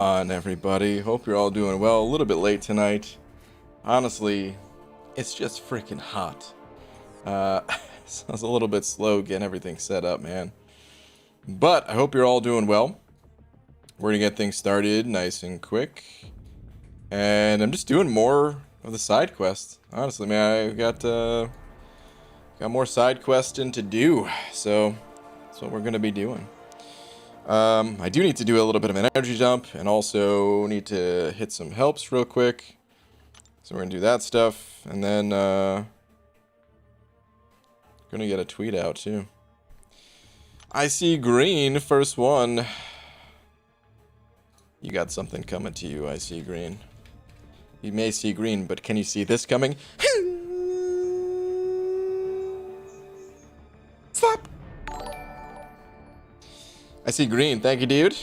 On everybody, hope you're all doing well. A little bit late tonight. Honestly, it's just freaking hot. So I was a little bit slow getting everything set up, man. But I hope you're all doing well. We're gonna get things started nice and quick. And I'm just doing more of the side quests. Honestly, man, I got more side questing to do. So that's what we're gonna be doing. I do need to do a little bit of an energy dump and also need to hit some helps real quick. So we're gonna do that stuff and then gonna get a tweet out too. I see green, first one. You got something coming to you, I see green. You may see green, but can you see this coming? Flop! I see green. Thank you, dude.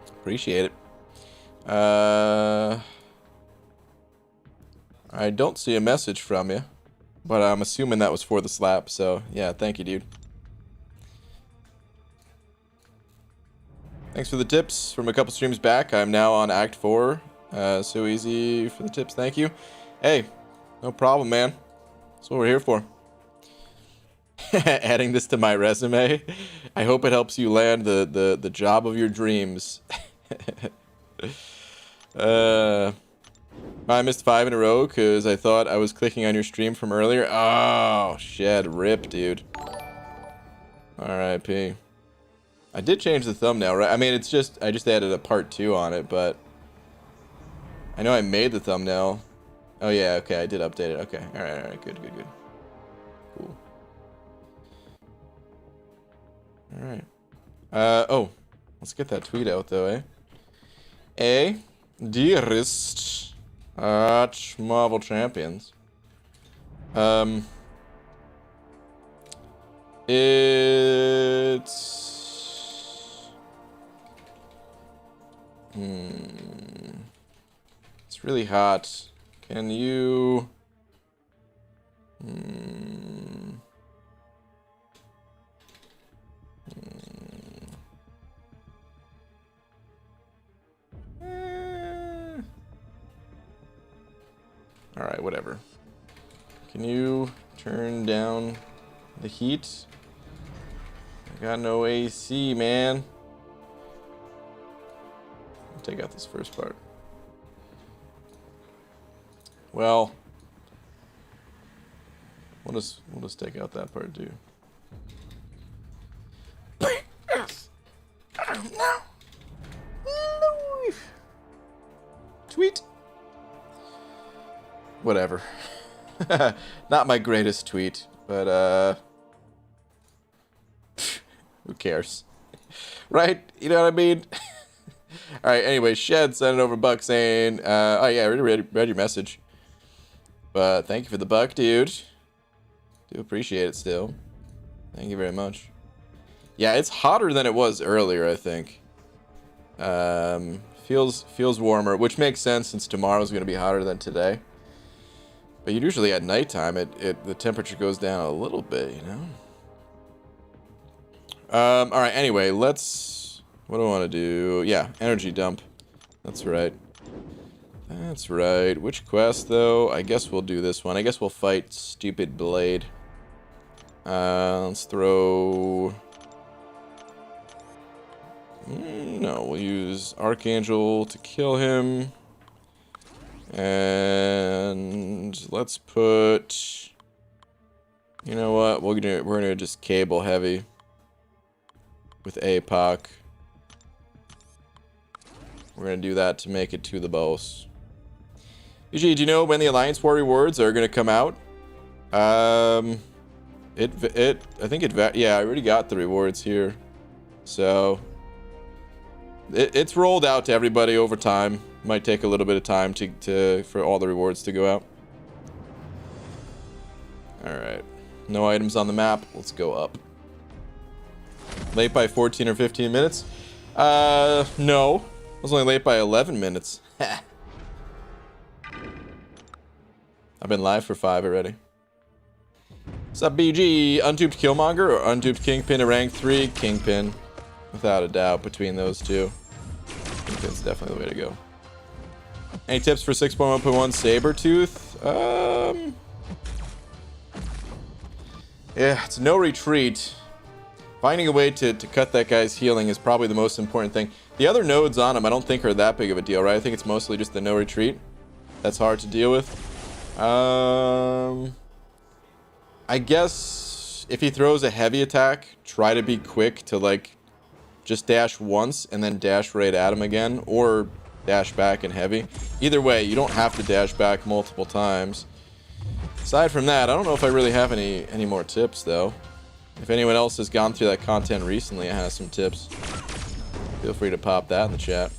Appreciate it. I don't see a message from you, but I'm assuming that was for the slap. So, yeah, thank you, dude. Thanks for the tips from a couple streams back. I'm now on Act 4. So easy for the tips. Thank you. Hey, no problem, man. That's what we're here for. Adding this to my resume. I hope it helps you land the job of your dreams. I missed 5 in a row because I thought I was clicking on your stream from earlier. Oh, shit. Rip, dude. R.I.P. I did change the thumbnail, right? I mean, I just added a part 2 on it, but I know I made the thumbnail. Oh, yeah, okay. I did update it. Okay. All right. Good. Cool. Alright. Oh. Let's get that tweet out, though, eh? Dearest Marvel Champions. It's really hot. Can you... Alright, whatever. Can you turn down the heat? I got no AC, man. I'll take out this first part. Well, we'll just take out that part too. No. Tweet. Whatever. Not my greatest tweet, but who cares? Right? You know what I mean? Alright, anyway, Shed sent it over buck saying, oh yeah, I already read your message. But thank you for the buck, dude. Do appreciate it still. Thank you very much. Yeah, it's hotter than it was earlier, I think. Feels warmer, which makes sense since tomorrow's gonna be hotter than today. But usually at nighttime, the temperature goes down a little bit, you know? Alright, anyway, let's... What do I want to do? Yeah, energy dump. That's right. That's right. Which quest, though? I guess we'll do this one. I guess we'll fight Stupid Blade. Let's throw... No, we'll use Archangel to kill him. And let's put... You know what? We're gonna just cable heavy with APOC. We're gonna do that to make it to the boss. UG, do you know when the Alliance War rewards are gonna come out? I think yeah, I already got the rewards here, so it's rolled out to everybody over time. Might take a little bit of time for all the rewards to go out. All right, no items on the map. Let's go up. Late by 14 or 15 minutes? No. I was only late by 11 minutes. I've been live for 5 already. What's up, BG? Untubed Killmonger or Untubed Kingpin at rank 3? Kingpin. Without a doubt between those two. think that's definitely the way to go. Any tips for 6.1.1 Sabretooth? Yeah, it's no retreat. Finding a way to cut that guy's healing is probably the most important thing. The other nodes on him I don't think are that big of a deal, right? I think it's mostly just the no retreat. That's hard to deal with. I guess if he throws a heavy attack, try to be quick to like just dash once and then dash right at him again, or dash back and heavy. Either way, you don't have to dash back multiple times. Aside from that, I don't know if I really have any more tips though. If anyone else has gone through that content recently and has some tips, feel free to pop that in the chat.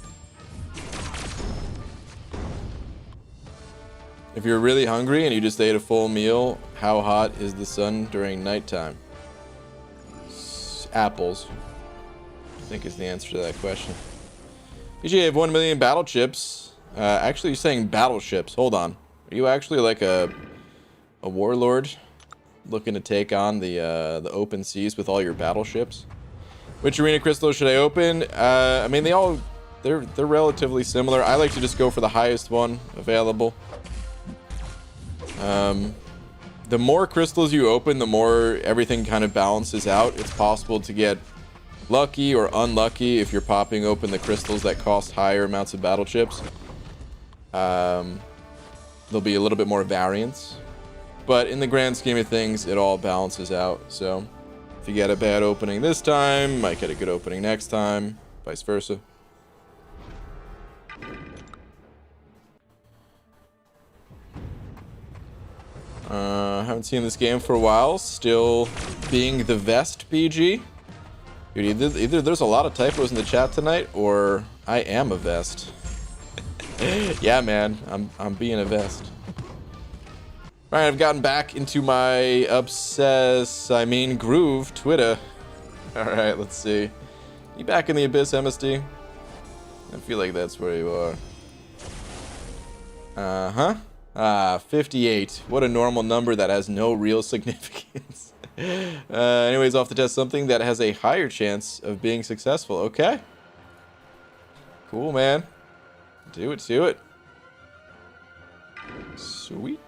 If you're really hungry and you just ate a full meal, how hot is the sun during nighttime? Apples, I think, is the answer to that question. PGA have 1 million battle chips. Actually, you're saying battleships. Hold on. Are you actually like a warlord looking to take on the open seas with all your battleships? Which arena crystals should I open? I mean, they're relatively similar. I like to just go for the highest one available. The more crystals you open, the more everything kind of balances out. It's possible to get lucky or unlucky if you're popping open the crystals that cost higher amounts of battle chips. There'll be a little bit more variance, but in the grand scheme of things, it all balances out. So if you get a bad opening this time, you might get a good opening next time, vice versa. Haven't seen this game for a while. Still being the vest PG. Dude, either there's a lot of typos in the chat tonight, or I am a vest. Yeah, man, I'm being a vest. All right, I've gotten back into my groove Twitter. All right, let's see. You back in the abyss, MSD? I feel like that's where you are. Uh-huh. 58. What a normal number that has no real significance. Anyways, off to test something that has a higher chance of being successful. Okay. Cool, man. Do it, do it. Sweet.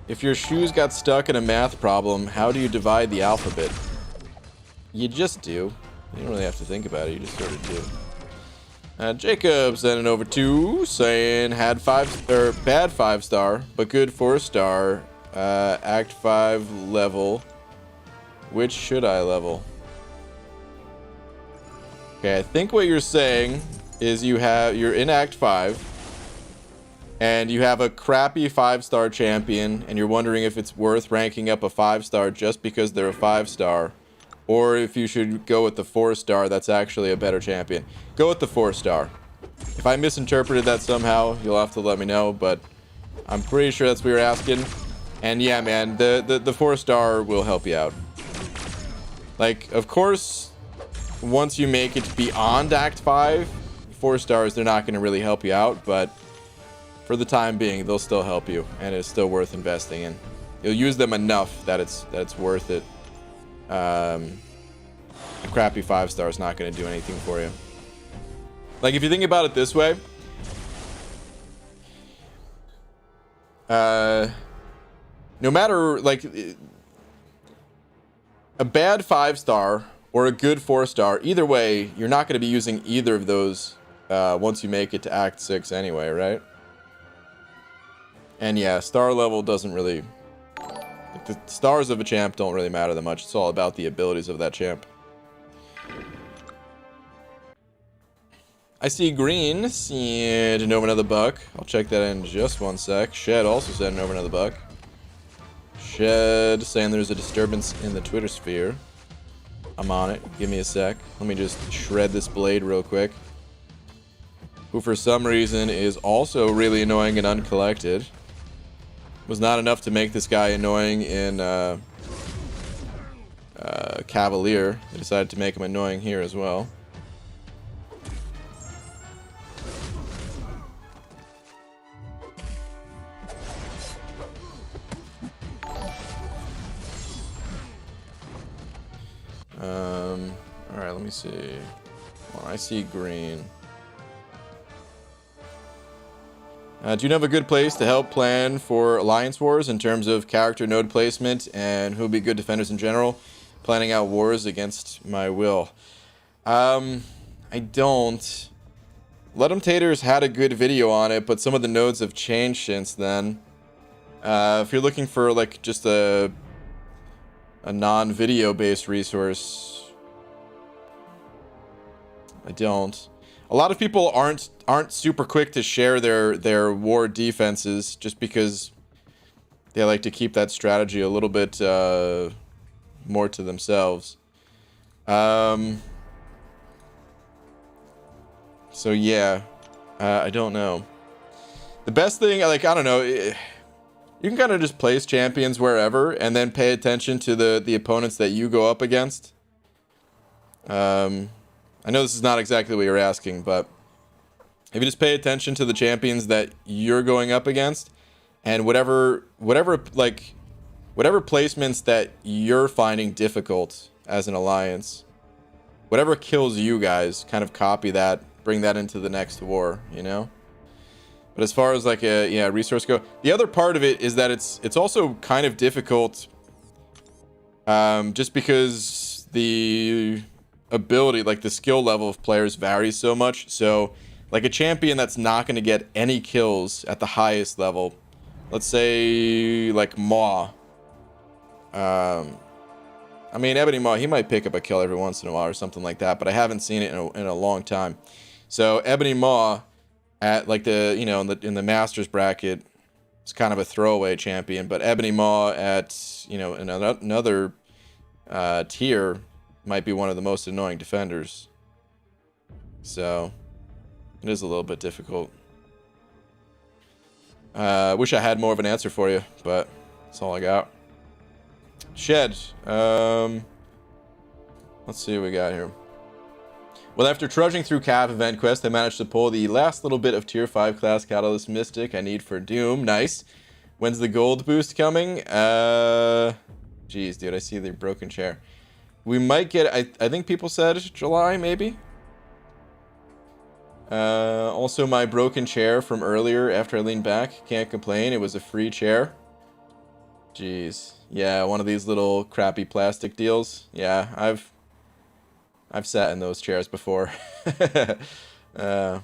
If your shoes got stuck in a math problem, how do you divide the alphabet? You just do. You don't really have to think about it. You just sort of do. Jacob sending over 2, saying bad 5-star, but good 4-star. Act 5 level. Which should I level? Okay, I think what you're saying is you're in Act 5, and you have a crappy 5-star champion, and you're wondering if it's worth ranking up a 5-star just because they're a 5-star. Or if you should go with the 4-star, that's actually a better champion. Go with the 4-star. If I misinterpreted that somehow, you'll have to let me know, but I'm pretty sure that's what you're asking. And yeah, man, the 4-star will help you out. Like, of course, once you make it beyond Act 5, 4-stars, they're not going to really help you out, but for the time being, they'll still help you, and it's still worth investing in. You'll use them enough that it's worth it. A crappy 5-star is not going to do anything for you. Like, if you think about it this way, no matter, like, a bad 5-star or a good 4-star, either way, you're not going to be using either of those once you make it to Act 6 anyway, right? And yeah, star level doesn't really... The stars of a champ don't really matter that much. It's all about the abilities of that champ. I see Green sending over another buck. I'll check that in just one sec. Shed also sending over another buck. Shed saying there's a disturbance in the Twitter sphere. I'm on it. Give me a sec. Let me just shred this blade real quick. Who for some reason is also really annoying and uncollected. Was not enough to make this guy annoying in Cavalier. They decided to make him annoying here as well. Alright, let me see. Well, I see green. Do you have a good place to help plan for Alliance Wars in terms of character node placement and who would be good defenders in general? Planning out wars against my will. I don't. Let 'em Taters had a good video on it, but some of the nodes have changed since then. If you're looking for like just a non-video based resource, I don't. A lot of people aren't super quick to share their war defenses just because they like to keep that strategy a little bit more to themselves. So yeah, I don't know. The best thing, like, I don't know, you can kind of just place champions wherever and then pay attention to the opponents that you go up against. I know this is not exactly what you're asking, but if you just pay attention to the champions that you're going up against and whatever placements that you're finding difficult as an alliance, whatever kills you guys, kind of copy that, bring that into the next war, you know? But as far as like a resource go, the other part of it is that it's also kind of difficult just because the ability, like the skill level of players varies so much. So like a champion that's not going to get any kills at the highest level, let's say like Maw. I mean, Ebony Maw, he might pick up a kill every once in a while or something like that, but I haven't seen it in a long time. So Ebony Maw at like the, you know, in the Masters bracket, it's kind of a throwaway champion, but Ebony Maw at, you know, another tier might be one of the most annoying defenders. So it is a little bit difficult. Wish I had more of an answer for you, but that's all I got. Shed. Let's see what we got here. Well, after trudging through Cav event quest, I managed to pull the last little bit of tier 5 class Catalyst Mystic I need for Doom. Nice. When's the gold boost coming? Jeez, dude, I see the broken chair. We might get, I think people said July, maybe? Also, my broken chair from earlier after I leaned back. Can't complain. It was a free chair. Jeez. Yeah, one of these little crappy plastic deals. Yeah, I've sat in those chairs before. At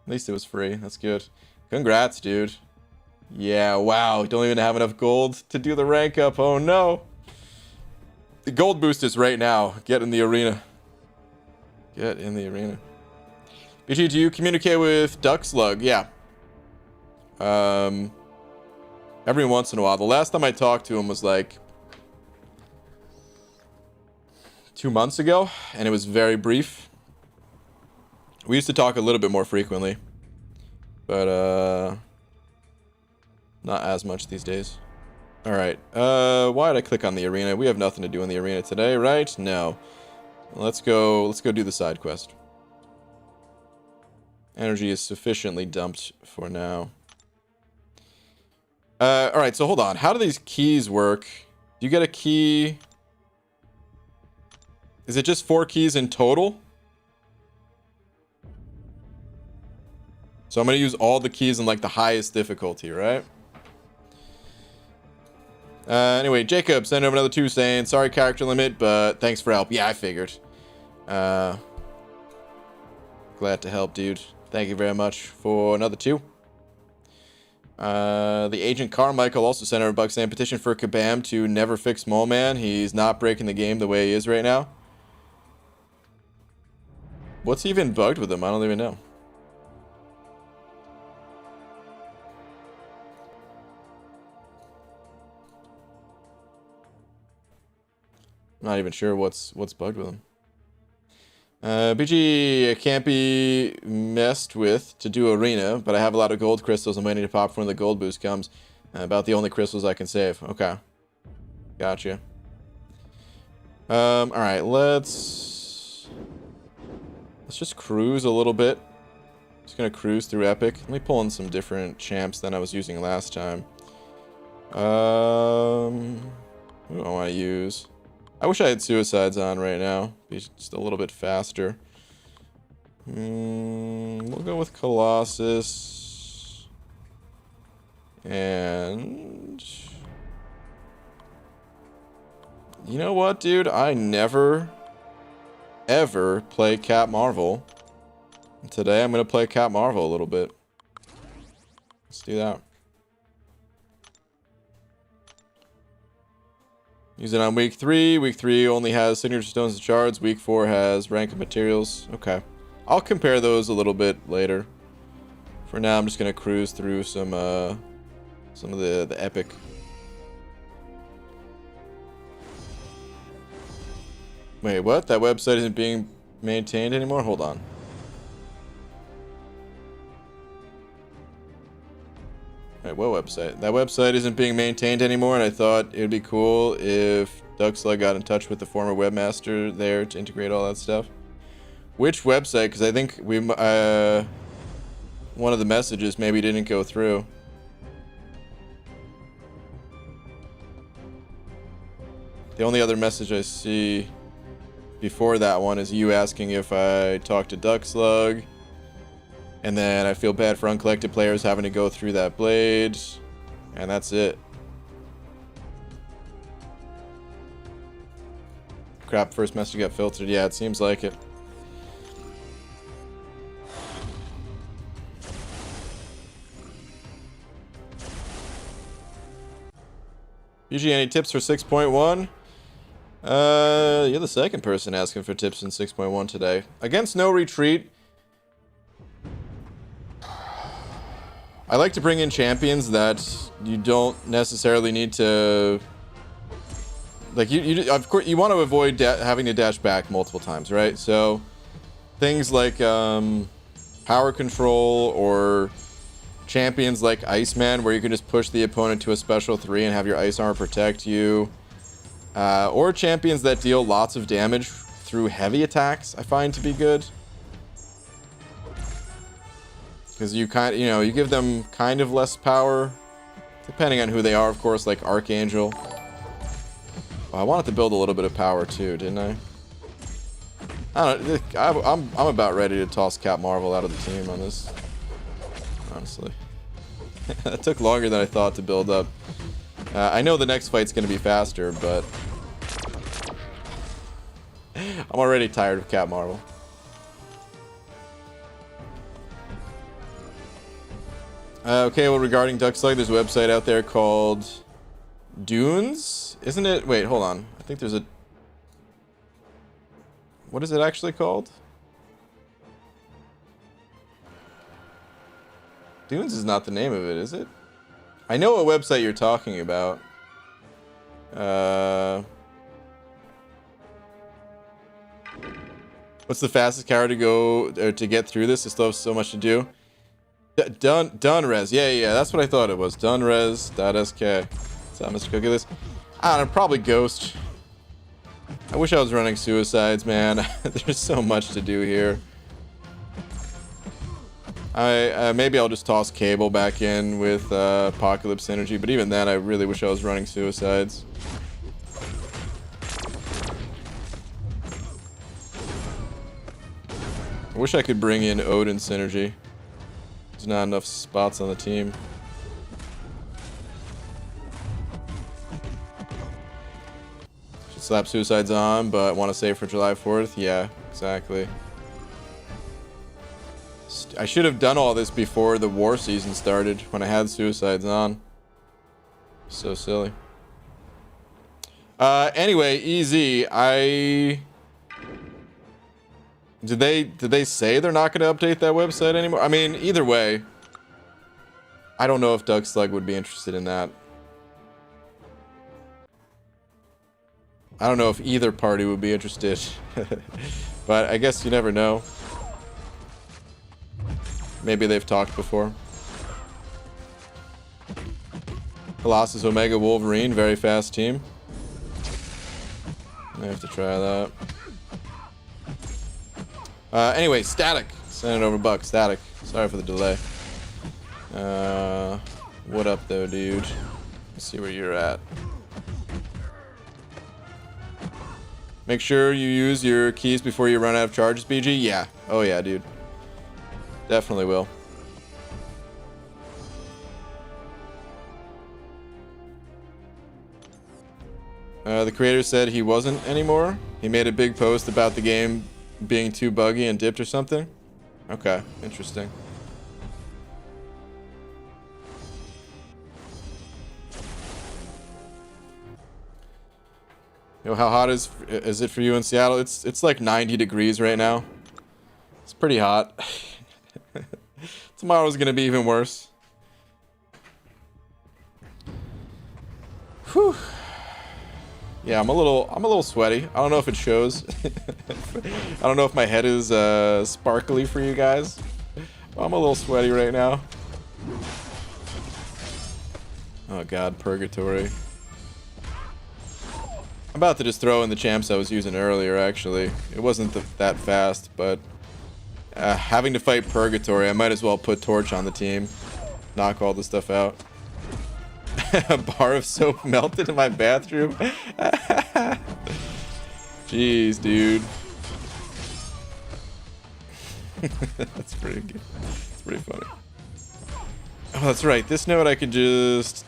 least it was free. That's good. Congrats, dude. Yeah, wow. Don't even have enough gold to do the rank up. Oh, no. The gold boost is right now. Get in the arena. Get in the arena. BG, do you communicate with Duck Slug? Yeah. Every once in a while. The last time I talked to him was like 2 months ago, and it was very brief. We used to talk a little bit more frequently, but not as much these days. All right. Why did I click on the arena? We have nothing to do in the arena today, right? No. Let's go do the side quest. Energy is sufficiently dumped for now. All right, so hold on. How do these keys work? Do you get a key? Is it just 4 keys in total? So I'm going to use all the keys in like the highest difficulty, right? Anyway, Jacob sent over another 2 saying, sorry character limit, but thanks for help. Yeah, I figured. Glad to help, dude. Thank you very much for another 2. The Agent Carmichael also sent over a buck saying, petition for Kabam to never fix Mole Man. He's not breaking the game the way he is right now. What's even bugged with him? I don't even know. I'm not even sure what's bugged with him. BG can't be messed with to do arena, but I have a lot of gold crystals I'm waiting to pop when the gold boost comes. About the only crystals I can save. Okay. Gotcha. Alright, let's just cruise a little bit. Just gonna cruise through Epic. Let me pull in some different champs than I was using last time. Who do I want to use? I wish I had suicides on right now. Be just a little bit faster. We'll go with Colossus. And... you know what, dude? I never, ever play Cap Marvel. And today I'm going to play Cap Marvel a little bit. Let's do that. Use it on week 3. Week 3 only has signature stones and shards. Week 4 has rank of materials. Okay. I'll compare those a little bit later. For now, I'm just going to cruise through some of the epic. Wait, what? That website isn't being maintained anymore? Hold on. Wait, what website? That website isn't being maintained anymore, and I thought it would be cool if Duckslug got in touch with the former webmaster there to integrate all that stuff. Which website? Because I think we one of the messages maybe didn't go through. The only other message I see before that one is you asking if I talked to Duckslug. And then I feel bad for uncollected players having to go through that blade. And that's it. Crap, first message got filtered. Yeah, it seems like it. Usually any tips for 6.1? You're the second person asking for tips in 6.1 today. Against No Retreat, I like to bring in champions that you don't necessarily need to... like, of course, you want to avoid having to dash back multiple times, right? So, things like power control or champions like Iceman, where you can just push the opponent to a special 3 and have your ice armor protect you. Or champions that deal lots of damage through heavy attacks, I find to be good. Because you you give them kind of less power, depending on who they are, of course, like Archangel. Oh, I wanted to build a little bit of power too, didn't I? I don't know. I'm about ready to toss Cap Marvel out of the team on this. Honestly, it took longer than I thought to build up. I know the next fight's going to be faster, but I'm already tired of Cap Marvel. Okay, well, regarding Duckslug, there's a website out there called Dunes, isn't it? Wait, hold on. I think there's a... what is it actually called? Dunes is not the name of it, is it? I know what website you're talking about. What's the fastest character to go or to get through this? I still have so much to do. Dunres. Yeah, that's what I thought it was. Dunres.sk. Is that Mr. Cookie List? I don't know, probably Ghost. I wish I was running suicides, man. There's so much to do here. Maybe I'll just toss Cable back in with Apocalypse Energy, but even then, I really wish I was running suicides. I wish I could bring in Odin Synergy. There's not enough spots on the team. Should slap suicides on, but want to save for July 4th? Yeah, exactly. I should have done all this before the war season started, when I had suicides on. So silly. Anyway, EZ, Did they say they're not going to update that website anymore? I mean, either way, I don't know if Duckslug would be interested in that. I don't know if either party would be interested. But I guess you never know. Maybe they've talked before. Colossus Omega Wolverine, very fast team. I have to try that. Anyway, Static. Send it over, Buck. Static. Sorry for the delay. What up, though, dude? Let's see where you're at. Make sure you use your keys before you run out of charges, BG. Yeah. Oh yeah, dude. Definitely will. The creator said he wasn't anymore. He made a big post about the game being too buggy and dipped or something. Okay, interesting. Yo, how hot is it for you in Seattle? It's like 90 degrees right now. It's pretty hot. Tomorrow's gonna be even worse. Whew. Yeah, I'm a little sweaty. I don't know if it shows. I don't know if my head is sparkly for you guys. I'm a little sweaty right now. Oh god, purgatory. I'm about to just throw in the champs I was using earlier, actually. It wasn't that fast, but having to fight purgatory, I might as well put torch on the team. Knock all this stuff out. A bar of soap melted in my bathroom. Jeez, dude. That's pretty good. That's pretty funny. Oh, that's right. This note I could just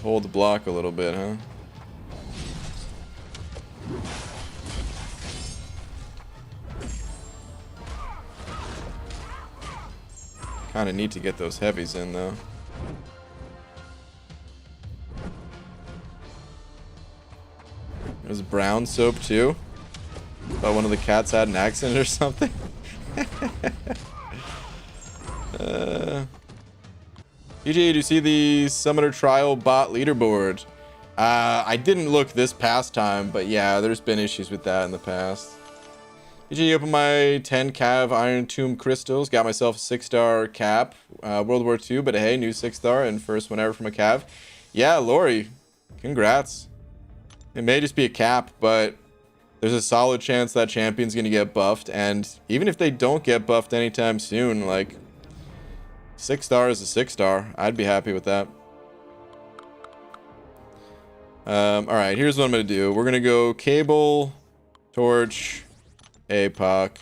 hold the block a little bit, huh? Kind of need to get those heavies in, though. There's brown soap too. Thought one of the cats had an accident or something. EJ, do you see the Summoner Trial bot leaderboard? I didn't look this past time, but yeah, there's been issues with that in the past. EJ, opened my 10 Cav Iron Tomb crystals. Got myself a 6-star cap. World War II, but hey, new 6-star and first one ever from a Cav. Yeah, Lori, congrats. It may just be a cap, but there's a solid chance that champion's going to get buffed. And even if they don't get buffed anytime soon, like, 6-star is a 6-star. I'd be happy with that. Alright, here's what I'm going to do. We're going to go Cable, Torch, APOC,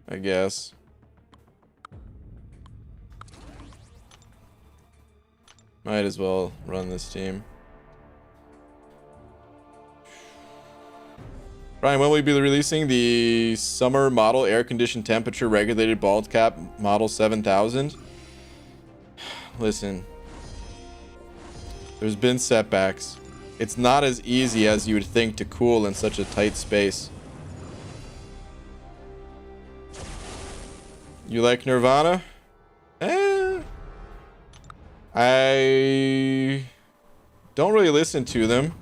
I guess. Might as well run this team. Brian, when will we be releasing the summer model air conditioned temperature regulated bald cap model 7000? Listen, there's been setbacks. It's not as easy as you would think to cool in such a tight space. You like Nirvana? I don't really listen to them.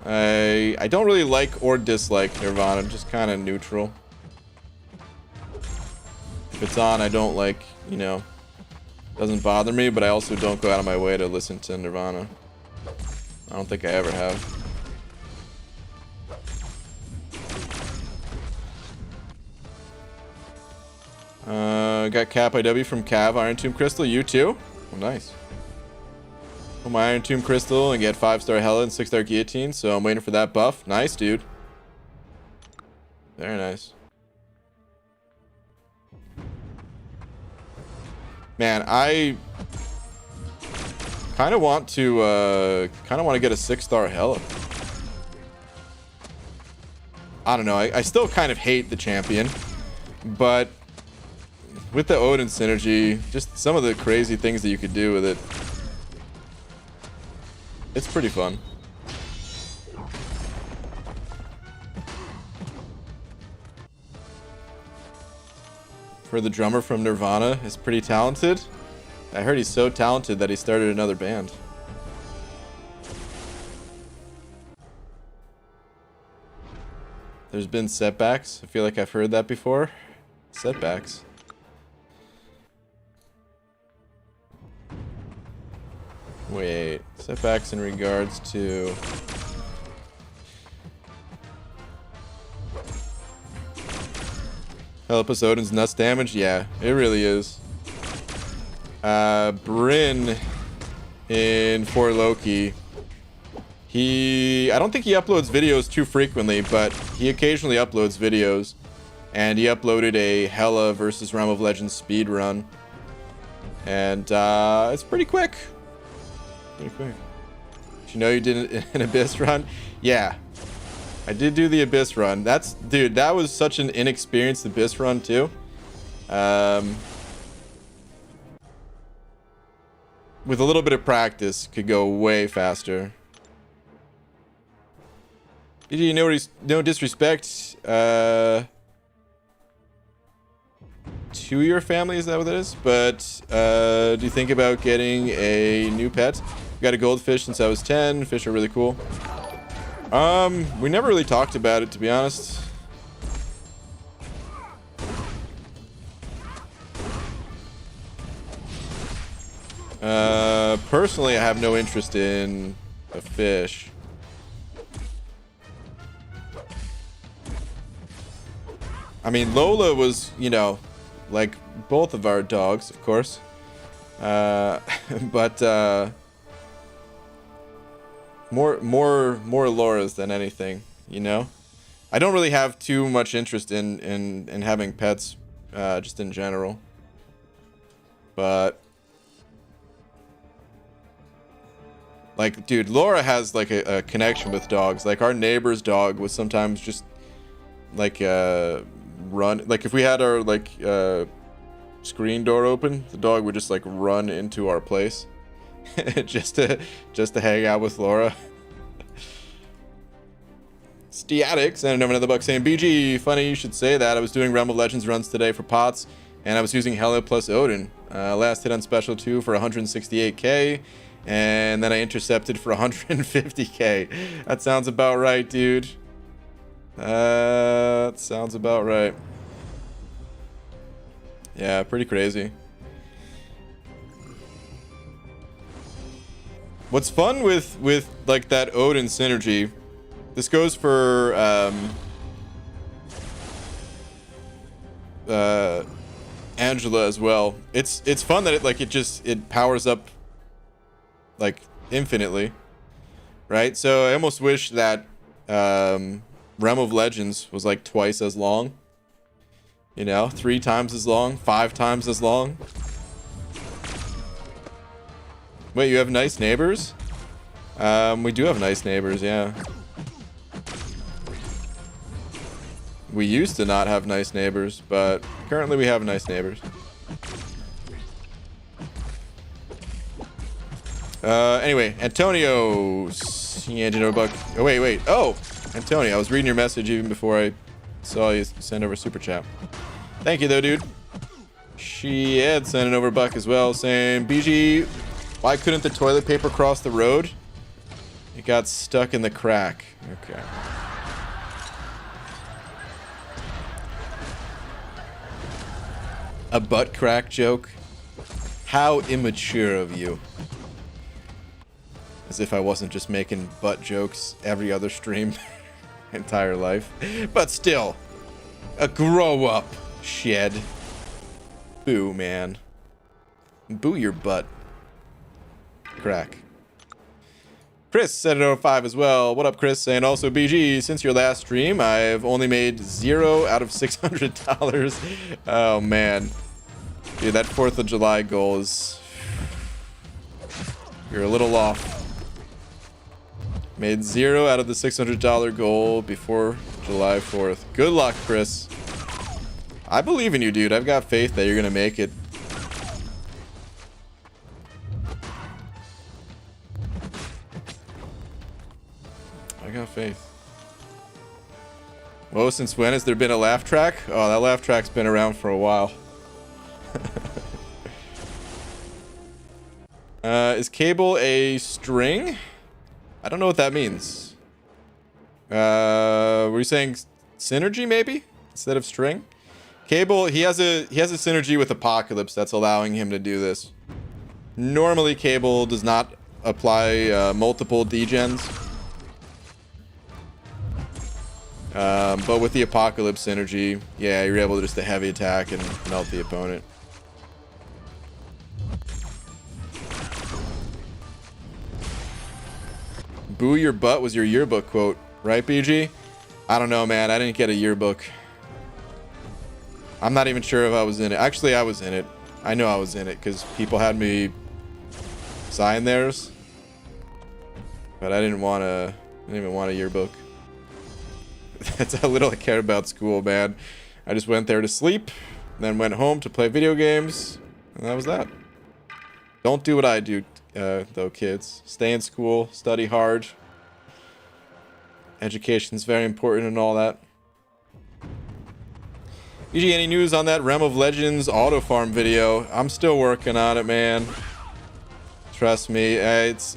I don't really like or dislike Nirvana. I'm just kind of neutral. If it's on, I don't like, you know, doesn't bother me, but I also don't go out of my way to listen to Nirvana. I don't think I ever have. Got Cap IW from Cav Iron Tomb Crystal. You too? Oh, nice. Put my Iron Tomb Crystal and get 5-star Hella and 6-star Guillotine, so I'm waiting for that buff. Nice, dude. Very nice. Man, I kind of want to get a 6-star Hella. I don't know. I still kind of hate the champion, but with the Odin synergy, just some of the crazy things that you could do with it. It's pretty fun. For the drummer from Nirvana is pretty talented. I heard he's so talented that he started another band. There's been setbacks. I feel like I've heard that before. Setbacks. Wait, setbacks in regards to... Helipus Odin's nuts damage? Yeah, it really is. Bryn in For Loki, I don't think he uploads videos too frequently, but he occasionally uploads videos. And he uploaded a Hela versus Realm of Legends speed run. And it's pretty quick. Pretty quick. Did you know you did an Abyss run? Yeah. I did do the Abyss run. Dude, that was such an inexperienced Abyss run too. With a little bit of practice, could go way faster. BG, no disrespect to your family, is that what it is? But do you think about getting a new pet? Got a goldfish since I was 10. Fish are really cool. We never really talked about it, to be honest. Personally, I have no interest in a fish. I mean, Lola was, you know, like both of our dogs, of course. But more Laura's than anything, you know. I don't really have too much interest in having pets, just in general. But like, dude, Laura has like a connection with dogs. Like our neighbor's dog was sometimes just like run. Like if we had our like screen door open, the dog would just like run into our place just to hang out with Laura. Stiatics and another buck saying, BG, funny you should say that. I was doing Realm of Legends runs today for pots, and I was using Hela plus Odin. Last hit on special 2 for 168k, and then I intercepted for 150k. That sounds about right, dude. That sounds about right. Yeah, pretty crazy. What's fun with like that Odin synergy, this goes for Angela as well. It's fun that it powers up like infinitely, right? So I almost wish that Realm of Legends was like twice as long. You know, 3 times as long, 5 times as long. Wait, you have nice neighbors? We do have nice neighbors, yeah. We used to not have nice neighbors, but currently we have nice neighbors. Anyway, Antonio. Oh, wait. Oh, Antonio, I was reading your message even before I saw you send over a super chat. Thank you, though, dude. She had sending over a buck as well, saying, BG, why couldn't the toilet paper cross the road? It got stuck in the crack. Okay. A butt crack joke? How immature of you. As if I wasn't just making butt jokes every other stream entire life. But still, a grow up, shed. Boo, man. Boo your butt. Crack. Chris said it over 5 as well. What up, Chris? Saying also, BG, since your last stream, I've only made 0 out of $600. Oh, man. Dude, that 4th of July goal is... You're a little off. Made 0 out of the $600 goal before July 4th. Good luck, Chris. I believe in you, dude. I've got faith that you're going to make it. I got faith. Whoa, since when has there been a laugh track? Oh, that laugh track's been around for a while. Is cable a string? I don't know what that means. Were you saying synergy maybe instead of string? Cable, he has a synergy with Apocalypse that's allowing him to do this. Normally, Cable does not apply multiple degens. But with the Apocalypse synergy, yeah, you're able to just a heavy attack and melt the opponent. boo your butt was your yearbook quote, right, BG? I don't know, man. I didn't get a yearbook. I'm not even sure if I was in it. Actually, I was in it. I know I was in it because people had me sign theirs. But I didn't even want a yearbook. That's how little I cared about school, man. I just went there to sleep, then went home to play video games, and that was that. Don't do what I do, though, kids. Stay in school, study hard. Education's very important and all that. BG, any news on that Realm of Legends auto farm video? I'm still working on it, man. Trust me, it's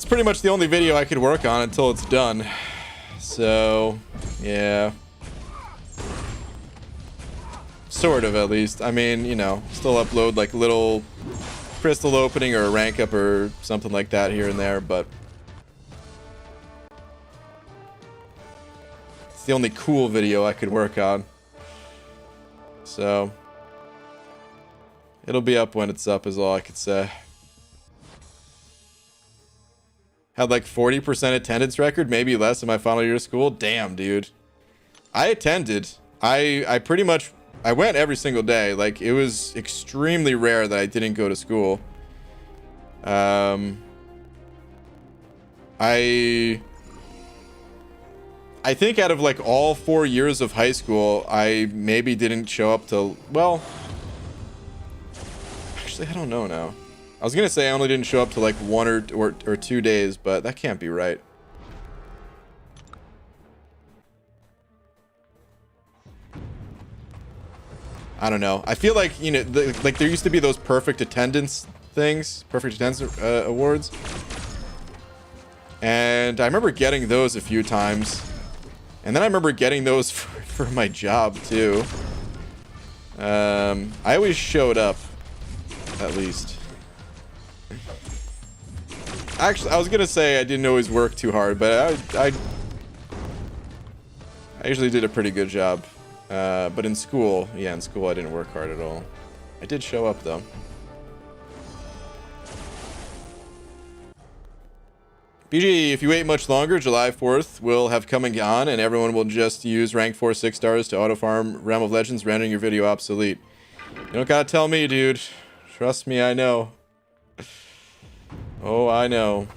pretty much the only video I could work on until it's done. So, yeah. Sort of, at least. I mean, you know, still upload like a little crystal opening or a rank up or something like that here and there, but it's the only cool video I could work on. So, it'll be up when it's up is all I could say. Had like 40% attendance record, maybe less in my final year of school. Damn, dude. I attended. I pretty much, I went every single day. Like, it was extremely rare that I didn't go to school. I think out of like all 4 years of high school, I maybe didn't show up till, well, actually, I don't know now. I was gonna say I only didn't show up to like 1 or 2 days, but that can't be right. I don't know. I feel like, you know, like there used to be those perfect attendance things, perfect attendance awards, and I remember getting those a few times, and then I remember getting those for my job too. I always showed up, at least. Actually, I was gonna say I didn't always work too hard, but I usually did a pretty good job. But in school, yeah, in school I didn't work hard at all. I did show up though. BG, if you wait much longer, July 4th will have come and gone, and everyone will just use rank 4 6 stars to auto farm Realm of Legends, rendering your video obsolete. You don't gotta tell me, dude. Trust me, I know. Oh, I know.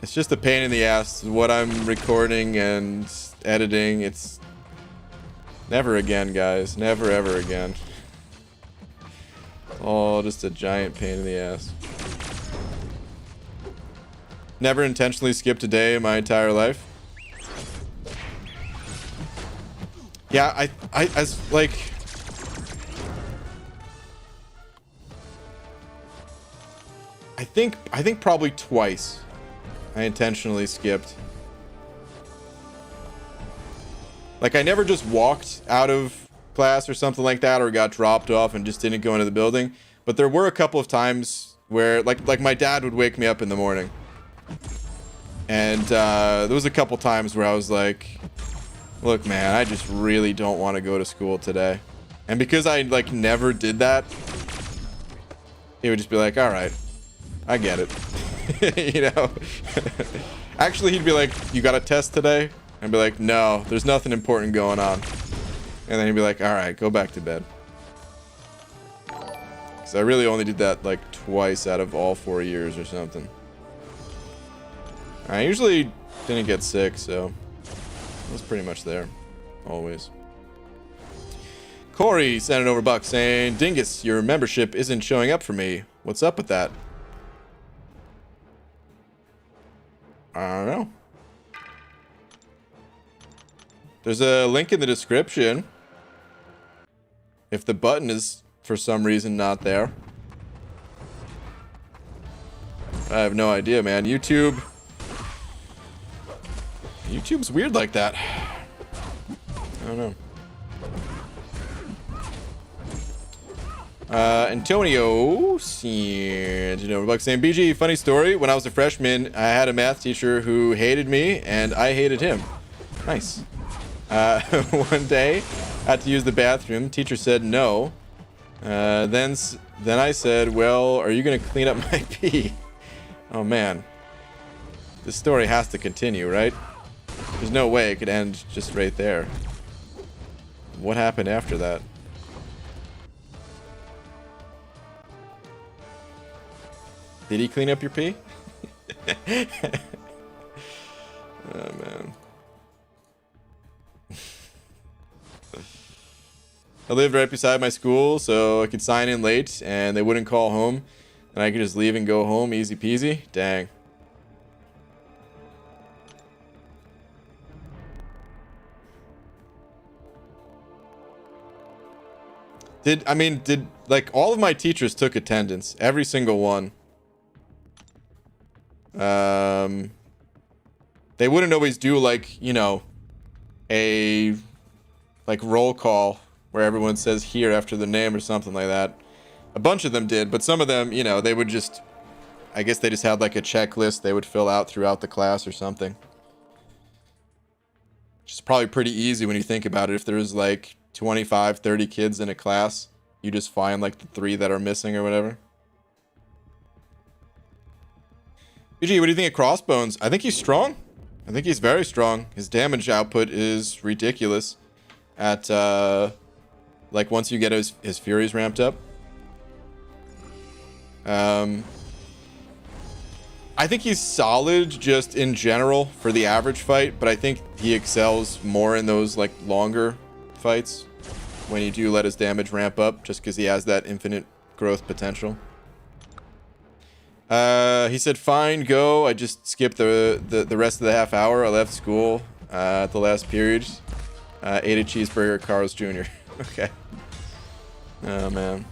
It's just a pain in the ass what I'm recording and editing. It's never again, guys. Never ever again. Oh, just a giant pain in the ass. Never intentionally skipped a day in my entire life. Yeah, as like, I think probably twice I intentionally skipped. Like, I never just walked out of class or something like that, or got dropped off and just didn't go into the building. But there were a couple of times where, like my dad would wake me up in the morning. And there was a couple times where I was like, look, man, I just really don't want to go to school today. And because I, like, never did that, he would just be like, all right, I get it. You know? Actually, he'd be like, you got a test today? I'd be like, no, there's nothing important going on. And then he'd be like, all right, go back to bed. So I really only did that like twice out of all 4 years or something. I usually didn't get sick, so I was pretty much there. Always. Corey sent it over buck saying, Dingus, your membership isn't showing up for me. What's up with that? I don't know. There's a link in the description if the button is for some reason not there. I have no idea, man. YouTube's weird like that. I don't know. Antonio saying, BG, funny story. When I was a freshman, I had a math teacher who hated me, and I hated him. Nice. One day, I had to use the bathroom. Teacher said no. Then I said, well, are you gonna clean up my pee? Oh man. This story has to continue, right? There's no way it could end just right there. What happened after that? Did he clean up your pee? Oh man. I lived right beside my school, so I could sign in late and they wouldn't call home. And I could just leave and go home, easy peasy. Dang. Did like all of my teachers took attendance, every single one. They wouldn't always do like, you know, a like roll call where everyone says here after the name or something like that. A bunch of them did, but some of them, you know, they would just, I guess they just had like a checklist they would fill out throughout the class or something. Which is probably pretty easy when you think about it. If there's like 25, 30 kids in a class, you just find like the 3 that are missing or whatever. BG, what do you think of Crossbones? I think he's strong. I think he's very strong. His damage output is ridiculous at like once you get his furies ramped up. I think he's solid just in general for the average fight, but I think he excels more in those like longer fights when you do let his damage ramp up, just because he has that infinite growth potential. He said, fine, go. I just skipped the rest of the half hour. I left school at the last period. Ate a cheeseburger at Carl's Jr. Okay. Oh, man.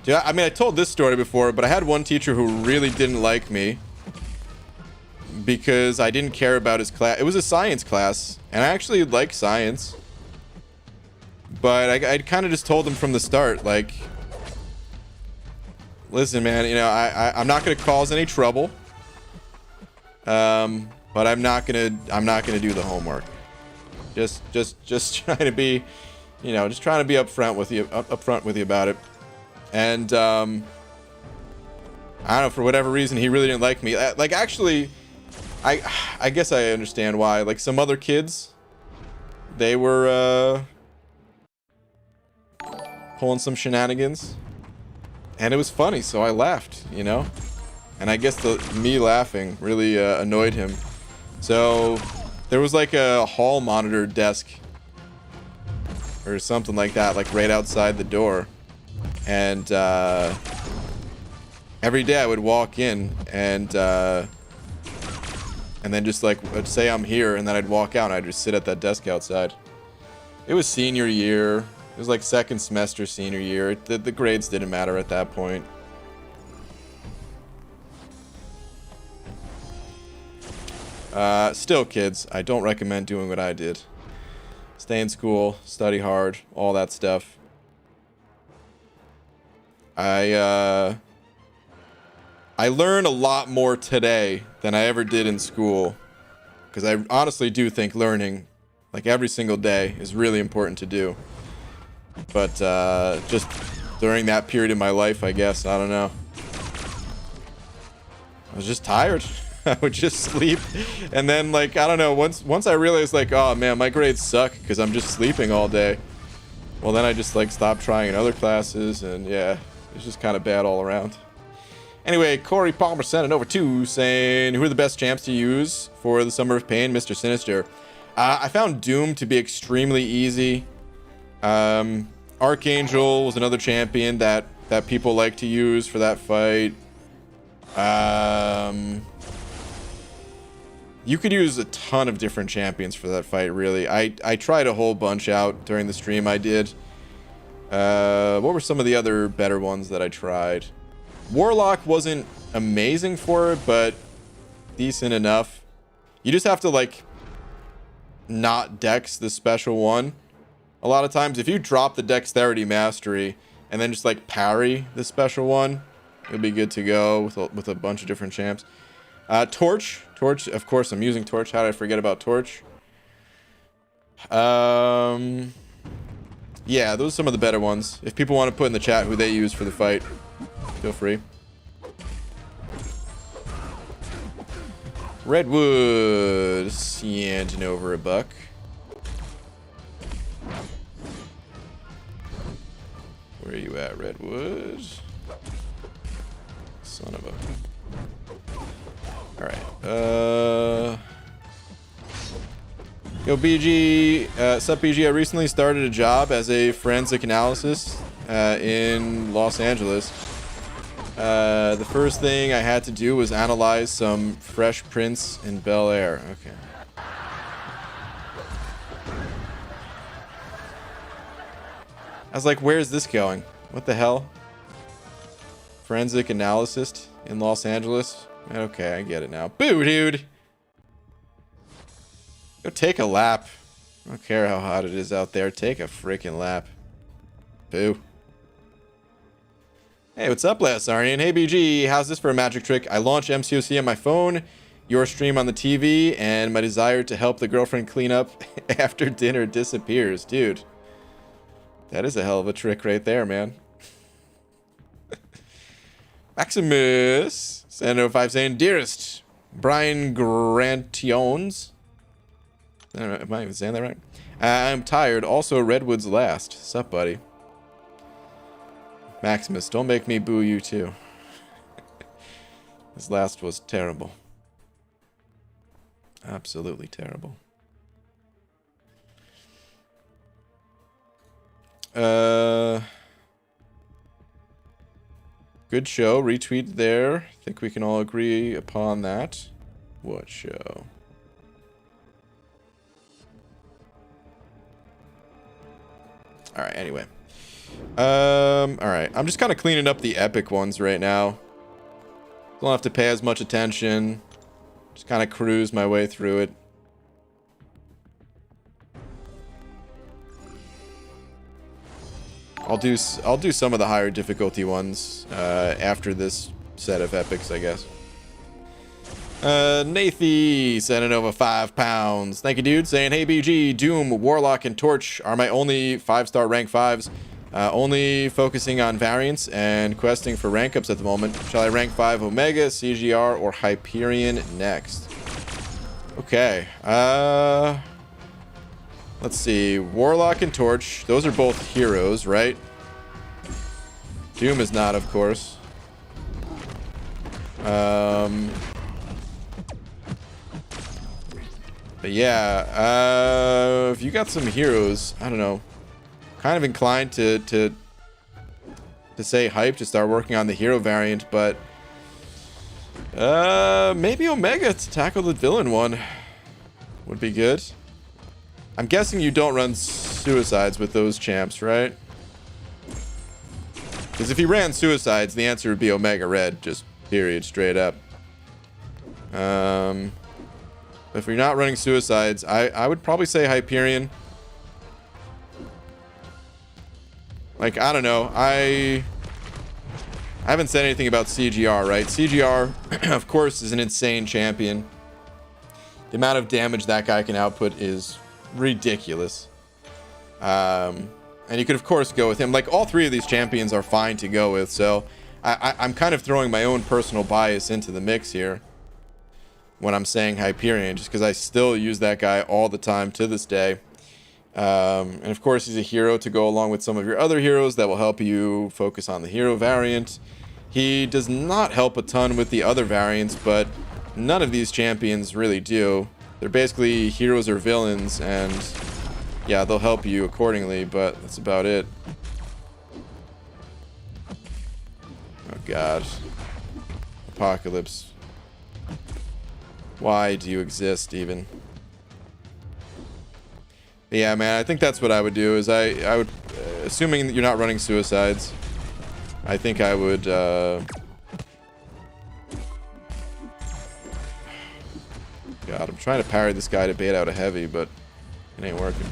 Yeah, I mean, I told this story before, but I had one teacher who really didn't like me because I didn't care about his class. It was a science class, and I actually like science. But I kind of just told him from the start, like, listen, man, you know, I'm not gonna cause any trouble. But I'm not gonna do the homework. Just trying to be, you know, just trying to be upfront with you about it. And I don't know, for whatever reason, he really didn't like me. Like, actually, I guess I understand why. Like, some other kids, they were pulling some shenanigans, and it was funny, so I laughed, you know. And I guess me laughing really annoyed him. So there was like a hall monitor desk or something like that, like right outside the door. And every day I would walk in and then just like I'd say I'm here, and then I'd walk out and I'd just sit at that desk outside. It was senior year. It was like second semester senior year. The grades didn't matter at that point. Still, kids, I don't recommend doing what I did. Stay in school, study hard, all that stuff. I learn a lot more today than I ever did in school, because I honestly do think learning, like every single day, is really important to do. But just during that period of my life, I guess, I don't know. I was just tired. I would just sleep, and then, like, I don't know, once I realized, like, oh man, my grades suck because I'm just sleeping all day. Well, then I just like stopped trying in other classes, and yeah, it's just kind of bad all around. Anyway, Corey Palmer sent it over to saying, who are the best champs to use for the Summer of Pain, Mr. Sinister? I found Doom to be extremely easy. Archangel was another champion that people like to use for that fight. You could use a ton of different champions for that fight, really. I tried a whole bunch out during the stream I did. What were some of the other better ones that I tried? Warlock wasn't amazing for it, but decent enough. You just have to, like, not dex the special one. A lot of times, if you drop the dexterity mastery and then just, like, parry the special one, it'll be good to go with a bunch of different champs. Torch, of course, I'm using Torch. How did I forget about Torch? You Yeah, those are some of the better ones. If people want to put in the chat who they use for the fight, feel free. Redwood. Sanding over a buck. Where are you at, Redwood? Son of a... Alright. Yo, BG. Sup, BG. I recently started a job as a forensic analyst in Los Angeles. The first thing I had to do was analyze some Fresh Prince in Bel Air. Okay. I was like, where's this going? What the hell? Forensic analyst in Los Angeles? Okay, I get it now. Boo, dude! Go take a lap. I don't care how hot it is out there. Take a freaking lap. Boo. Hey, what's up, Lasarian? Hey, BG, how's this for a magic trick? I launch MCOC on my phone, your stream on the TV, and my desire to help the girlfriend clean up after dinner disappears. Dude. That is a hell of a trick right there, man. Maximus, 705 saying, Dearest, Brian Grantiones. I don't know, am I even saying that right? I'm tired. Also, Redwood's last. Sup, buddy? Maximus, don't make me boo you too. His last was terrible. Absolutely terrible. Good show. Retweet there. Think we can all agree upon that. What show? Alright, anyway. Alright. I'm just kind of cleaning up the epic ones right now. Don't have to pay as much attention. Just kind of cruise my way through it. I'll do some of the higher difficulty ones after this set of epics, I guess. Nathy sending over £5. Thank you, dude. Saying, hey, BG, Doom, Warlock, and Torch are my only 5-star rank 5s. Only focusing on variants and questing for rank ups at the moment. Shall I rank 5 Omega, CGR, or Hyperion next? Okay. Let's see. Warlock and Torch. Those are both heroes, right? Doom is not, of course. But yeah, if you got some heroes, I don't know. Kind of inclined to say hype to start working on the hero variant, but maybe Omega to tackle the villain one would be good. I'm guessing you don't run suicides with those champs, right? Because if you ran suicides, the answer would be Omega Red, just period, straight up. If you're not running suicides, I would probably say Hyperion. Like, I don't know. I haven't said anything about CGR, right? CGR, of course, is an insane champion. The amount of damage that guy can output is ridiculous. And you could, of course, go with him. Like, all three of these champions are fine to go with, so I'm kind of throwing my own personal bias into the mix here when I'm saying Hyperion, just because I still use that guy all the time to this day. And of course, he's a hero to go along with some of your other heroes that will help you focus on the hero variant. He does not help a ton with the other variants, but none of these champions really do. They're basically heroes or villains, and yeah, they'll help you accordingly, but that's about it. Oh god. Apocalypse. Why do you exist, even? But yeah, man, I think that's what I would do, is I would, assuming that you're not running suicides, I think I would, God, I'm trying to parry this guy to bait out a heavy, but it ain't working.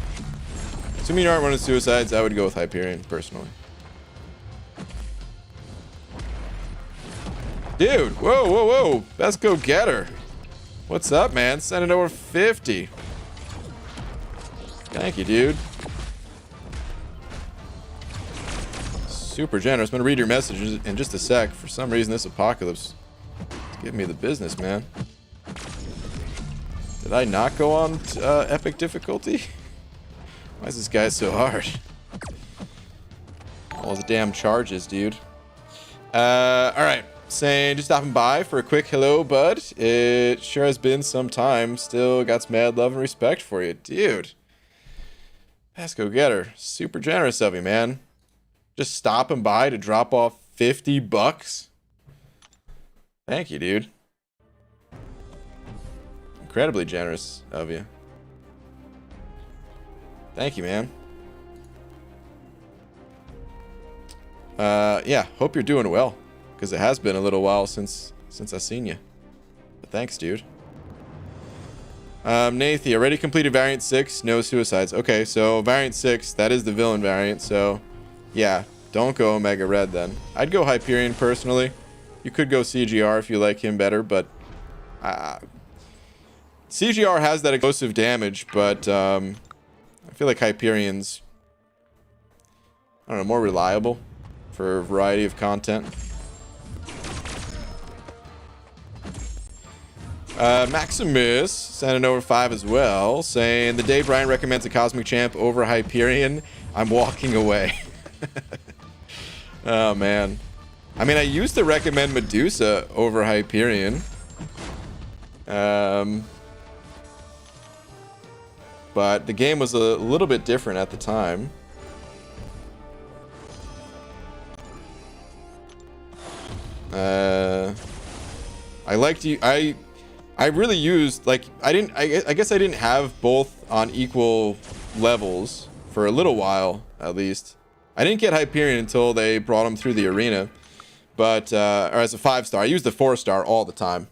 Assuming you aren't running suicides, I would go with Hyperion, personally. Dude, whoa, whoa, whoa. Let's go get her. What's up, man? Send it over 50. Thank you, dude. Super generous. I'm gonna read your messages in just a sec. For some reason, this apocalypse is giving me the business, man. Did I not go on epic difficulty? Why is this guy so hard? All the damn charges, dude. Alright. Saying, just stopping by for a quick hello, bud. It sure has been some time. Still got mad love and respect for you. Dude. Pasco Getter. Super generous of you, man. Just stopping by to drop off $50. Thank you, dude. Incredibly generous of you. Thank you, man. Yeah, hope you're doing well, because it has been a little while since I've seen you. But thanks, dude. Nathi, already completed variant 6, no suicides. Okay, so variant 6, that is the villain variant, so yeah, don't go Omega Red then. I'd go Hyperion personally. You could go CGR if you like him better, but CGR has that explosive damage, but I feel like Hyperion's, I don't know, more reliable for a variety of content. Maximus sending over 5 as well, saying the day Brian recommends a Cosmic Champ over Hyperion, I'm walking away. Oh man, I mean, I used to recommend Medusa over Hyperion, but the game was a little bit different at the time. I liked you. I really used, like, I guess I didn't have both on equal levels for a little while, at least. I didn't get Hyperion until they brought him through the arena, but or as a 5-star. I used the 4-star all the time.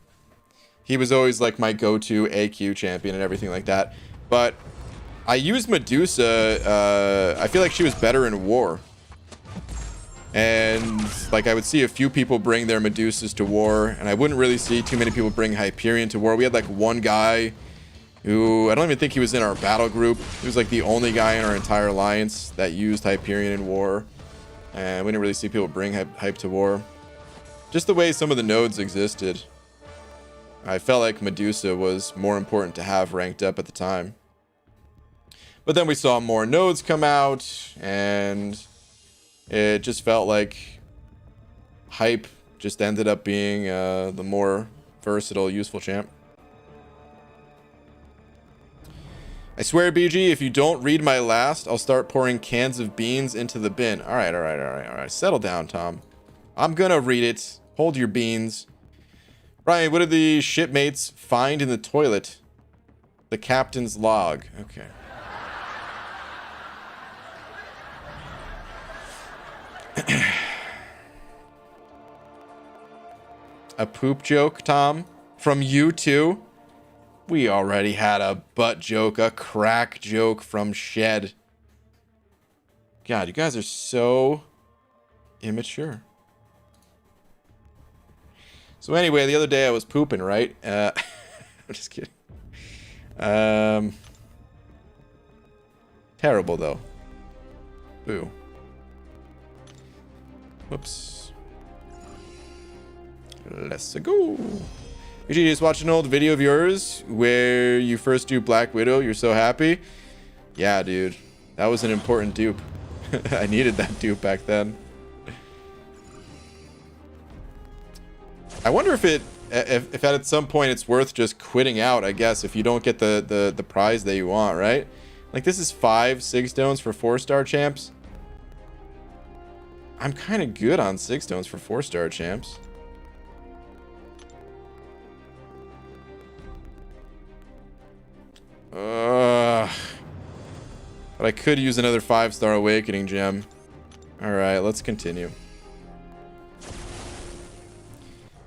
He was always like my go-to AQ champion and everything like that. But I used Medusa. I feel like she was better in war. And like I would see a few people bring their Medusas to war, and I wouldn't really see too many people bring Hyperion to war. We had like one guy who, I don't even think he was in our battle group. He was like the only guy in our entire alliance that used Hyperion in war. And we didn't really see people bring Hype to war. Just the way some of the nodes existed, I felt like Medusa was more important to have ranked up at the time. But then we saw more nodes come out, and it just felt like Hype just ended up being the more versatile, useful champ. I swear, BG, if you don't read my last, I'll start pouring cans of beans into the bin. All right. Settle down, Tom. I'm gonna read it. Hold your beans. Ryan, what did the shipmates find in the toilet? The captain's log. Okay. A poop joke, Tom? From you too? We already had a butt joke, a crack joke from Shed. God, you guys are so immature. So anyway, the other day I was pooping, right? I'm just kidding. Terrible though. Boo. Whoops. Let's go. You just watched an old video of yours where you first do Black Widow. You're so happy. Yeah, dude. That was an important dupe. I needed that dupe back then. I wonder if at some point it's worth just quitting out, I guess, if you don't get the prize that you want, right? Like, this is 5 sig stones for 4-star champs. I'm kind of good on 6 stones for 4-star champs. But I could use another 5-star awakening gem. Alright, let's continue.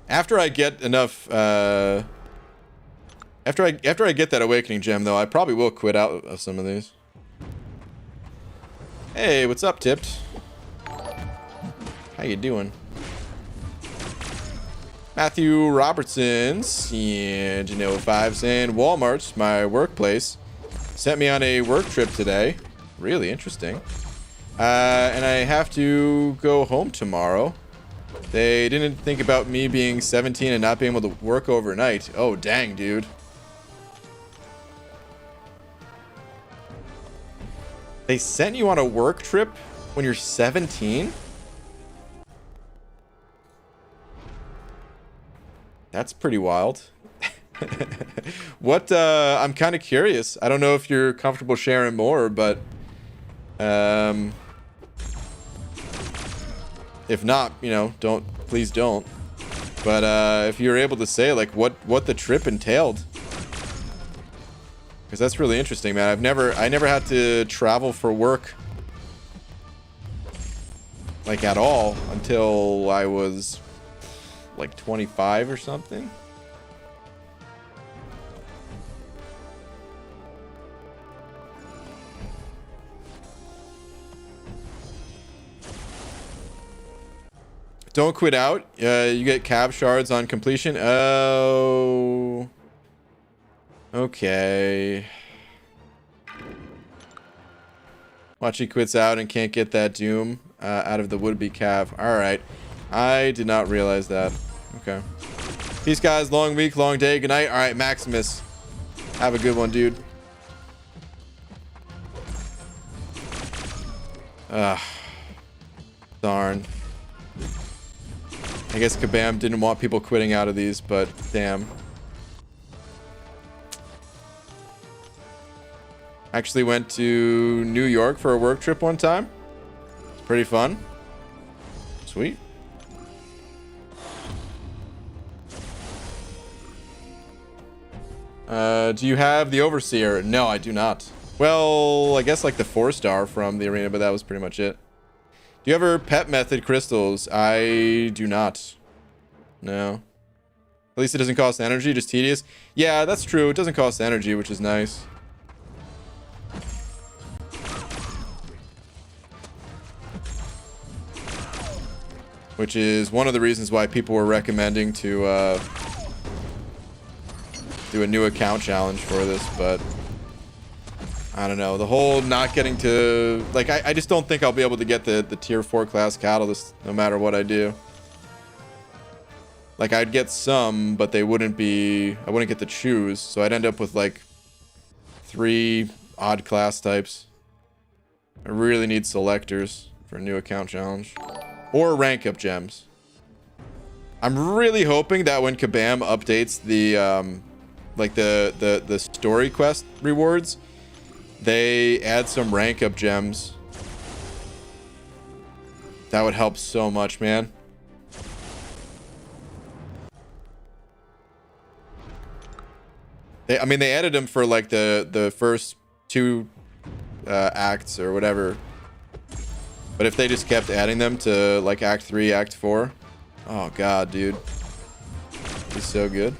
After I get enough, after I get that awakening gem, though, I probably will quit out of some of these. Hey, what's up, Tipped? How you doing? Matthew Robertson, Janelle 5 saying Walmart, my workplace, sent me on a work trip today. Really interesting. And I have to go home tomorrow. They didn't think about me being 17 and not being able to work overnight. Oh, dang, dude. They sent you on a work trip when you're 17? That's pretty wild. What, I'm kind of curious. I don't know if you're comfortable sharing more, but, if not, you know, please don't. But, if you're able to say, like, what the trip entailed. Because that's really interesting, man. I never had to travel for work, like, at all until I was, like, 25 or something. Don't quit out. You get cab shards on completion. Oh. Okay. Watch, he quits out and can't get that doom out of the would-be cav. Alright. I did not realize that. Okay. Peace, guys. Long week, long day. Good night. Alright, Maximus. Have a good one, dude. Ugh. Darn. I guess Kabam didn't want people quitting out of these, but damn. Actually went to New York for a work trip one time. It's pretty fun. Sweet. Do you have the Overseer? No, I do not. Well, I guess like the 4-star from the arena, but that was pretty much it. Do you ever pet method crystals? I do not. No. At least it doesn't cost energy, just tedious. Yeah, that's true. It doesn't cost energy, which is nice. Which is one of the reasons why people were recommending to do a new account challenge for this, but I don't know. The whole not getting to... Like, I just don't think I'll be able to get the tier 4 class catalyst no matter what I do. Like, I'd get some, but they wouldn't be... I wouldn't get to choose, so I'd end up with, like, 3 odd class types. I really need selectors for a new account challenge. Or rank up gems. I'm really hoping that when Kabam updates the, like, the story quest rewards, they add some rank up gems. That would help so much, man. I mean, they added them for like the first 2 acts or whatever. But if they just kept adding them to like Act 3, Act 4, oh god, dude, it's so good.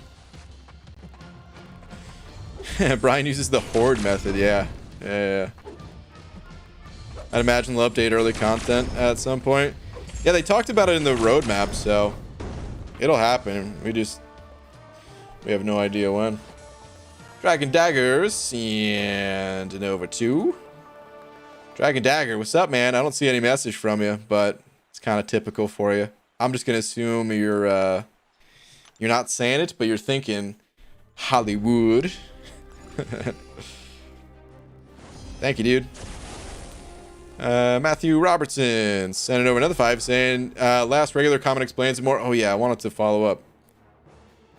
Brian uses the horde method, yeah. Yeah. I'd imagine they'll update early content at some point. Yeah, they talked about it in the roadmap, so it'll happen. We have no idea when. Dragon Daggers and an over 2. Dragon Dagger, what's up, man? I don't see any message from you, but it's kind of typical for you. I'm just gonna assume you're not saying it, but you're thinking Hollywood. Thank you, dude. Matthew Robertson sending over another 5 saying, last regular comment explains more. Oh yeah, I wanted to follow up.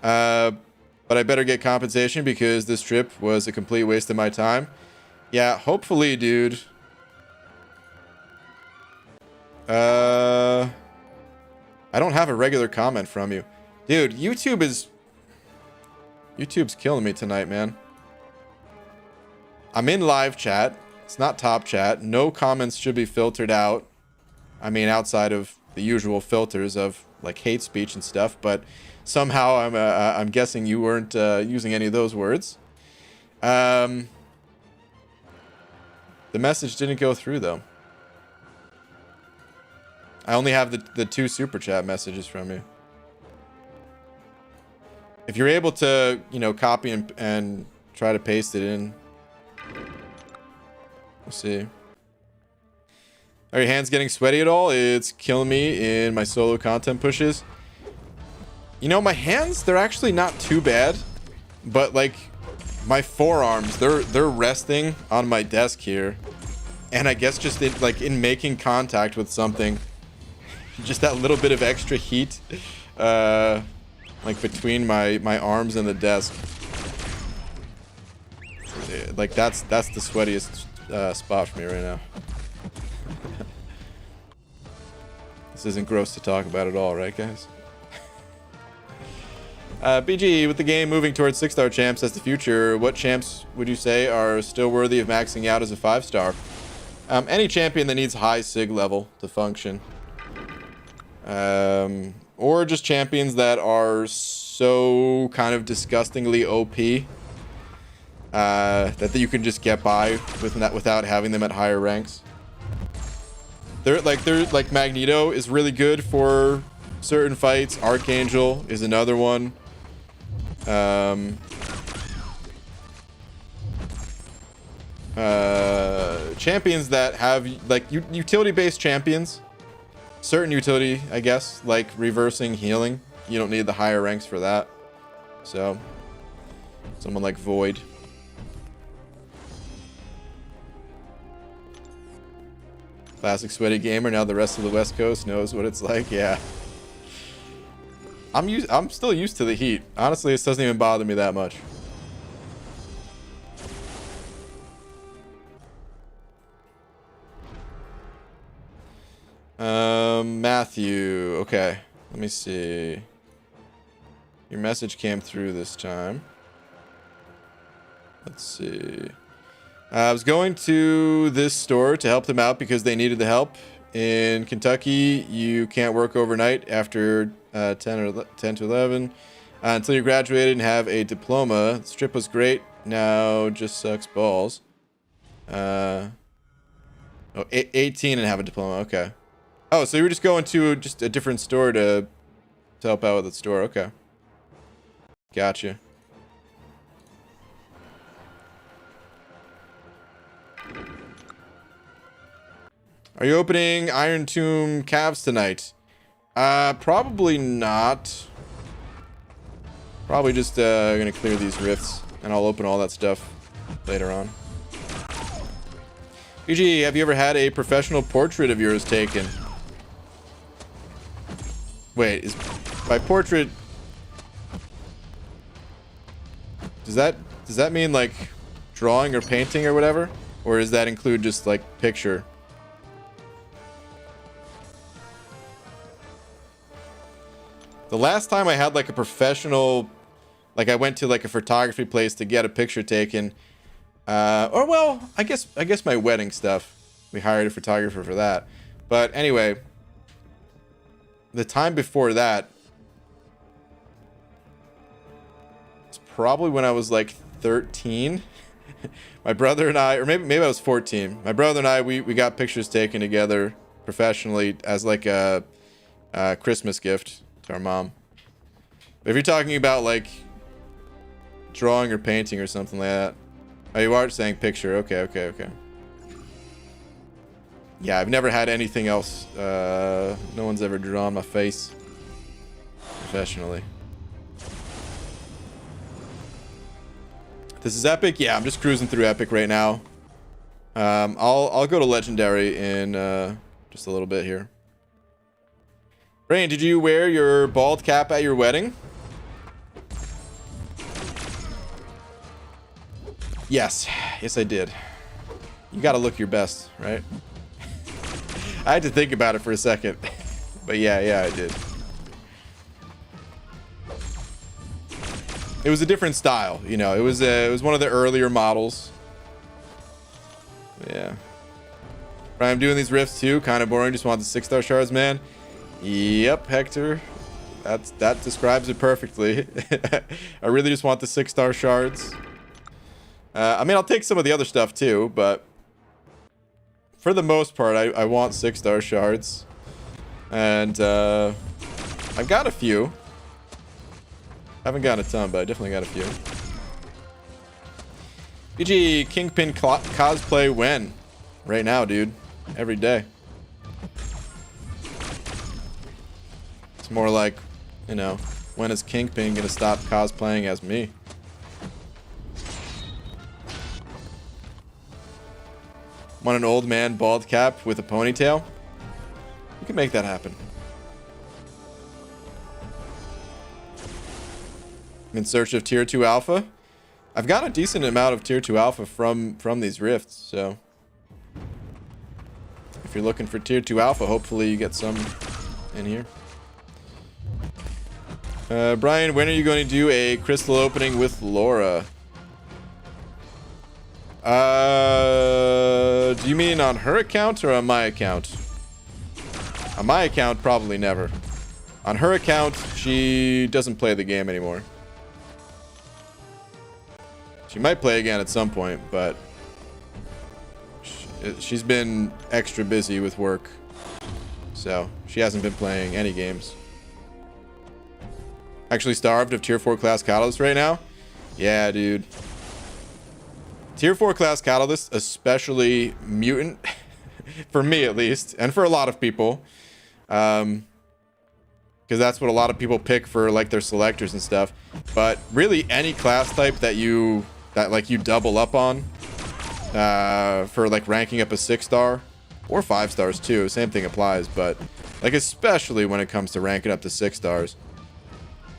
But I better get compensation because this trip was a complete waste of my time. Yeah, hopefully, dude. I don't have a regular comment from you. Dude, YouTube's killing me tonight, man. I'm in live chat. It's not top chat. No comments should be filtered out. I mean, outside of the usual filters of like hate speech and stuff, but somehow I'm guessing you weren't using any of those words. The message didn't go through though. I only have the 2 super chat messages from you. If you're able to, you know, copy and try to paste it in. We'll see. Are your hands getting sweaty at all? It's killing me in my solo content pushes. You know, my hands, they're actually not too bad. But, like, my forearms, they're resting on my desk here. And I guess just in making contact with something, just that little bit of extra heat, like between my arms and the desk. Like that's the sweatiest spot for me right now. This isn't gross to talk about at all, right, guys? BG, with the game moving towards 6-star champs as the future, what champs would you say are still worthy of maxing out as a 5-star? Any champion that needs high sig level to function. Or just champions that are so kind of disgustingly OP that you can just get by without having them at higher ranks. They're like Magneto is really good for certain fights. Archangel is another one. Champions that have like utility-based champions, certain utility, I guess, like reversing healing. You don't need the higher ranks for that. So, someone like Void. Classic sweaty gamer. Now the rest of the West Coast knows what it's like. Yeah. I'm still used to the heat. Honestly, this doesn't even bother me that much. Matthew. Okay. Let me see. Your message came through this time. Let's see. I was going to this store to help them out because they needed the help. In Kentucky, you can't work overnight after 10 to 11 until you graduated and have a diploma. The strip was great. Now just sucks balls. 18 and have a diploma. Okay. Oh, so you were just going to just a different store to help out with the store. Okay. Gotcha. Are you opening Iron Tomb calves tonight? Probably not. Probably just gonna clear these rifts, and I'll open all that stuff later on. PG, have you ever had a professional portrait of yours taken? Wait, is by portrait? Does that mean like drawing or painting or whatever, or does that include just like picture? The last time I had like a professional, like I went to like a photography place to get a picture taken, or well, I guess my wedding stuff. We hired a photographer for that. But anyway, the time before that, it's probably when I was like 13. My brother and I, or maybe I was 14. My brother and I, we got pictures taken together professionally as like a Christmas gift to our mom. But if you're talking about like drawing or painting or something like that, oh, you are saying picture. Okay. Yeah, I've never had anything else. No one's ever drawn my face professionally. This is epic. Yeah, I'm just cruising through epic right now. I'll go to legendary in just a little bit here. Rain, did you wear your bald cap at your wedding? Yes I did. You gotta look your best, right? I had to think about it for a second. But yeah, I did. It was a different style, you know. It was one of the earlier models. Yeah. Right, I'm doing these rifts too. Kind of boring. Just want the 6-star shards, man. Yep, Hector. That describes it perfectly. I really just want the 6-star shards. I mean, I'll take some of the other stuff too, but for the most part, I want 6-star shards. And I've got a few. Haven't got a ton, but I definitely got a few. PG, Kingpin cosplay when? Right now, dude. Every day. It's more like, you know, when is Kingpin gonna stop cosplaying as me? Want an old man bald cap with a ponytail? We can make that happen. I'm in search of tier 2 alpha. I've got a decent amount of tier 2 alpha from these rifts, so if you're looking for tier 2 alpha, hopefully you get some in here. Brian, when are you going to do a crystal opening with Laura? Do you mean on her account or on my account? On my account, probably never. On her account, she doesn't play the game anymore. She might play again at some point, but she's been extra busy with work, so she hasn't been playing any games. Actually starved of tier 4 class catalyst right now? Yeah, dude. Tier 4 class catalyst, especially mutant, for me at least, and for a lot of people, because that's what a lot of people pick for like their selectors and stuff. But really, any class type that you double up on for like ranking up a 6-star or 5 stars too, same thing applies. But like especially when it comes to ranking up to 6 stars,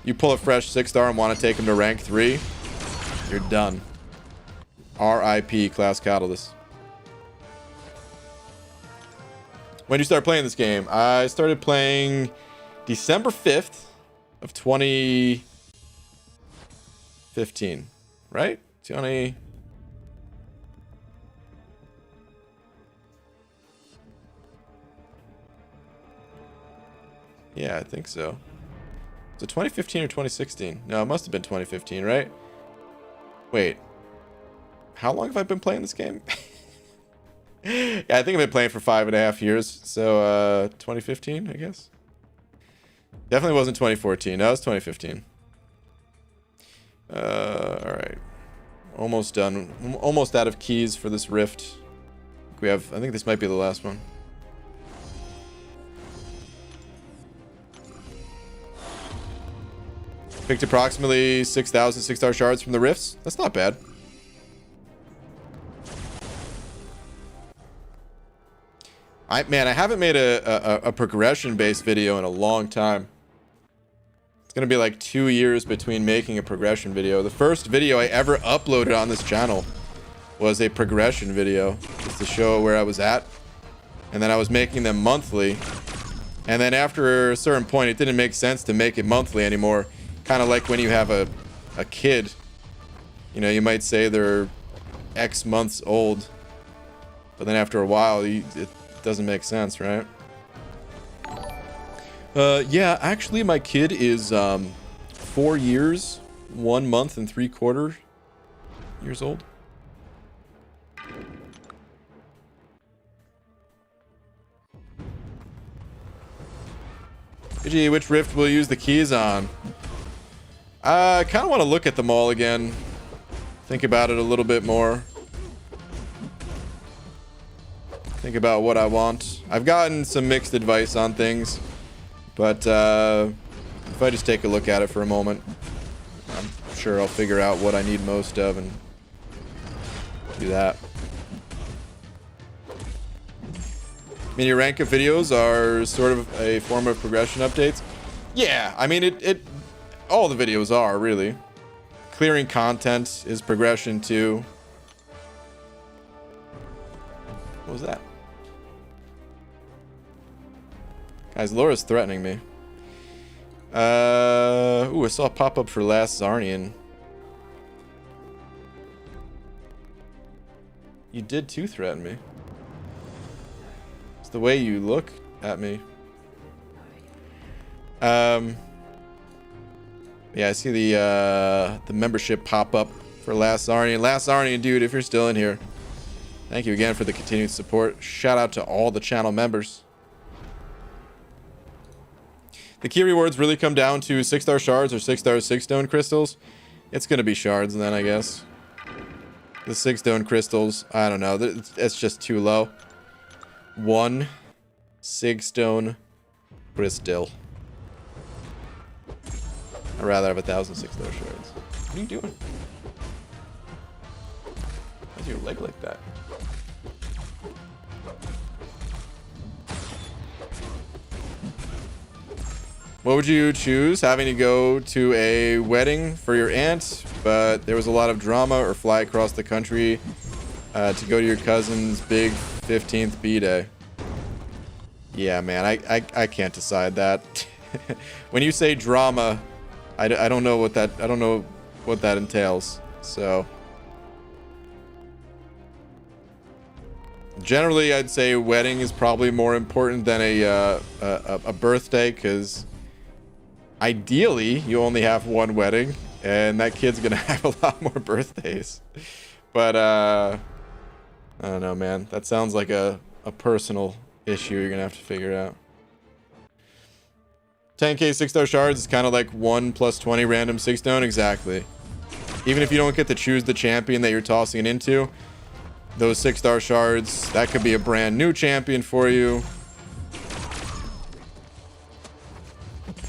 you pull a fresh 6-star and want to take them to rank 3, you're done. RIP class catalyst. When did you start playing this game? I started playing December 5th of 2015, right? 20. Yeah, I think so. Was it 2015 or 2016? No, it must have been 2015, right? Wait. How long have I been playing this game? Yeah, I think I've been playing for 5.5 years. So, 2015, I guess. Definitely wasn't 2014. No, it was 2015. Alright. Almost done. Almost out of keys for this rift. I think this might be the last one. Picked approximately 6,000 6-star shards from the rifts. That's not bad. I haven't made a progression-based video in a long time. It's gonna be like 2 years between making a progression video. The first video I ever uploaded on this channel was a progression video, just to show where I was at. And then I was making them monthly. And then after a certain point, it didn't make sense to make it monthly anymore. Kind of like when you have a kid. You know, you might say they're X months old. But then after a while, it doesn't make sense, right? Yeah, actually my kid is 4 years, 1 month and 3/4 years old. Gee, which rift will you use the keys on? I kind of want to look at them all again. Think about it a little bit more. Think about what I want. I've gotten some mixed advice on things, but if I just take a look at it for a moment, I'm sure I'll figure out what I need most of and do that. I mean, your rank up videos are sort of a form of progression updates. Yeah, I mean, all the videos are, really. Clearing content is progression too. What was that? Guys, Laura's threatening me. Ooh, I saw a pop-up for Last Zarnian. You did too threaten me. It's the way you look at me. Yeah, I see the membership pop up for Last Zarnian. Last Zarnian, dude, if you're still in here, thank you again for the continued support. Shout out to all the channel members. The key rewards really come down to 6-star shards or 6-star 6-stone crystals. It's gonna be shards then, I guess. The 6-stone crystals, I don't know. It's just too low. 1 6-stone crystal. I'd rather have 1,000 6-star shards. What are you doing? Why's your leg like that? What would you choose? Having to go to a wedding for your aunt, but there was a lot of drama, or fly across the country to go to your cousin's big 15th B-day? Yeah, man, I can't decide that. When you say drama, I don't know what that entails. So generally, I'd say wedding is probably more important than a birthday, because ideally you only have one wedding, and that kid's gonna have a lot more birthdays. But I don't know, man. That sounds like a personal issue you're gonna have to figure out. 10k 6-star shards is kind of like 1 + 20 random 6-stone. Exactly. Even if you don't get to choose the champion that you're tossing it into, those 6-star shards, that could be a brand new champion for you.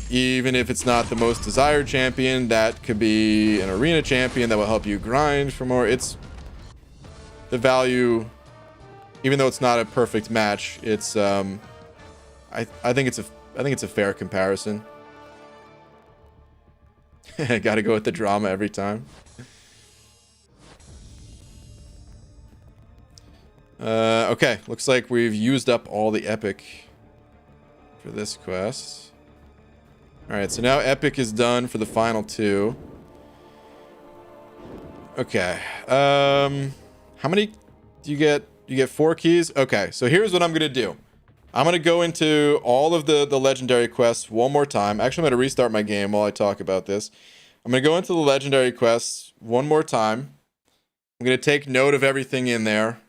Even if it's not the most desired champion, that could be an arena champion that will help you grind for more. It's the value, even though it's not a perfect match, it's I think it's a fair comparison. I gotta go with the drama every time. Okay, looks like we've used up all the epic for this quest. Alright, so now epic is done for the final 2. Okay. How many do you get? You get 4 keys? Okay, so here's what I'm gonna do. I'm gonna go into all of the legendary quests one more time. Actually, I'm gonna restart my game while I talk about this. I'm gonna go into the legendary quests one more time. I'm gonna take note of everything in there,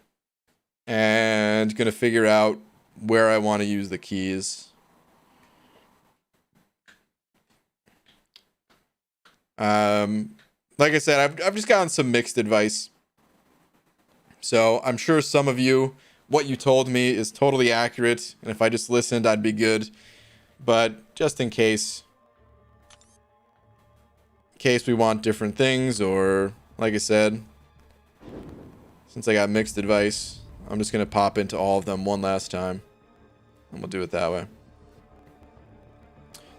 and gonna figure out where I want to use the keys. Like I said, I've just gotten some mixed advice. So I'm sure some of you, what you told me is totally accurate, and if I just listened, I'd be good. But just in case we want different things, or like I said, since I got mixed advice, I'm just gonna pop into all of them one last time, and we'll do it that way.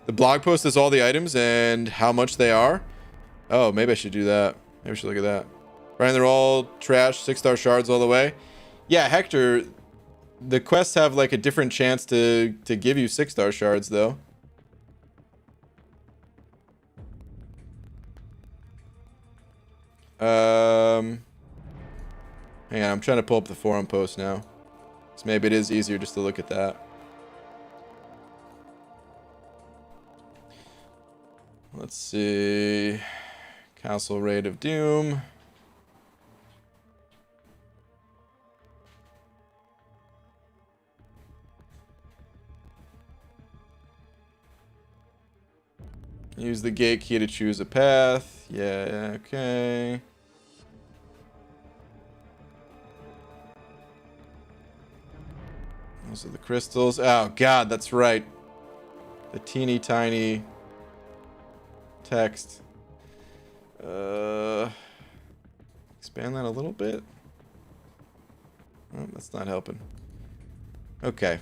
The blog post is all the items and how much they are. Oh, maybe I should do that. Maybe I should look at that. Right, they're all trash, 6-star shards all the way. Yeah, Hector, the quests have like a different chance to give you 6-star shards though. Hang on, I'm trying to pull up the forum post now. So maybe it is easier just to look at that. Let's see. Castle Raid of Doom. Use the gate key to choose a path. Yeah, okay. Those are the crystals. Oh, God, that's right. The teeny tiny text. Expand that a little bit. Oh, that's not helping. Okay.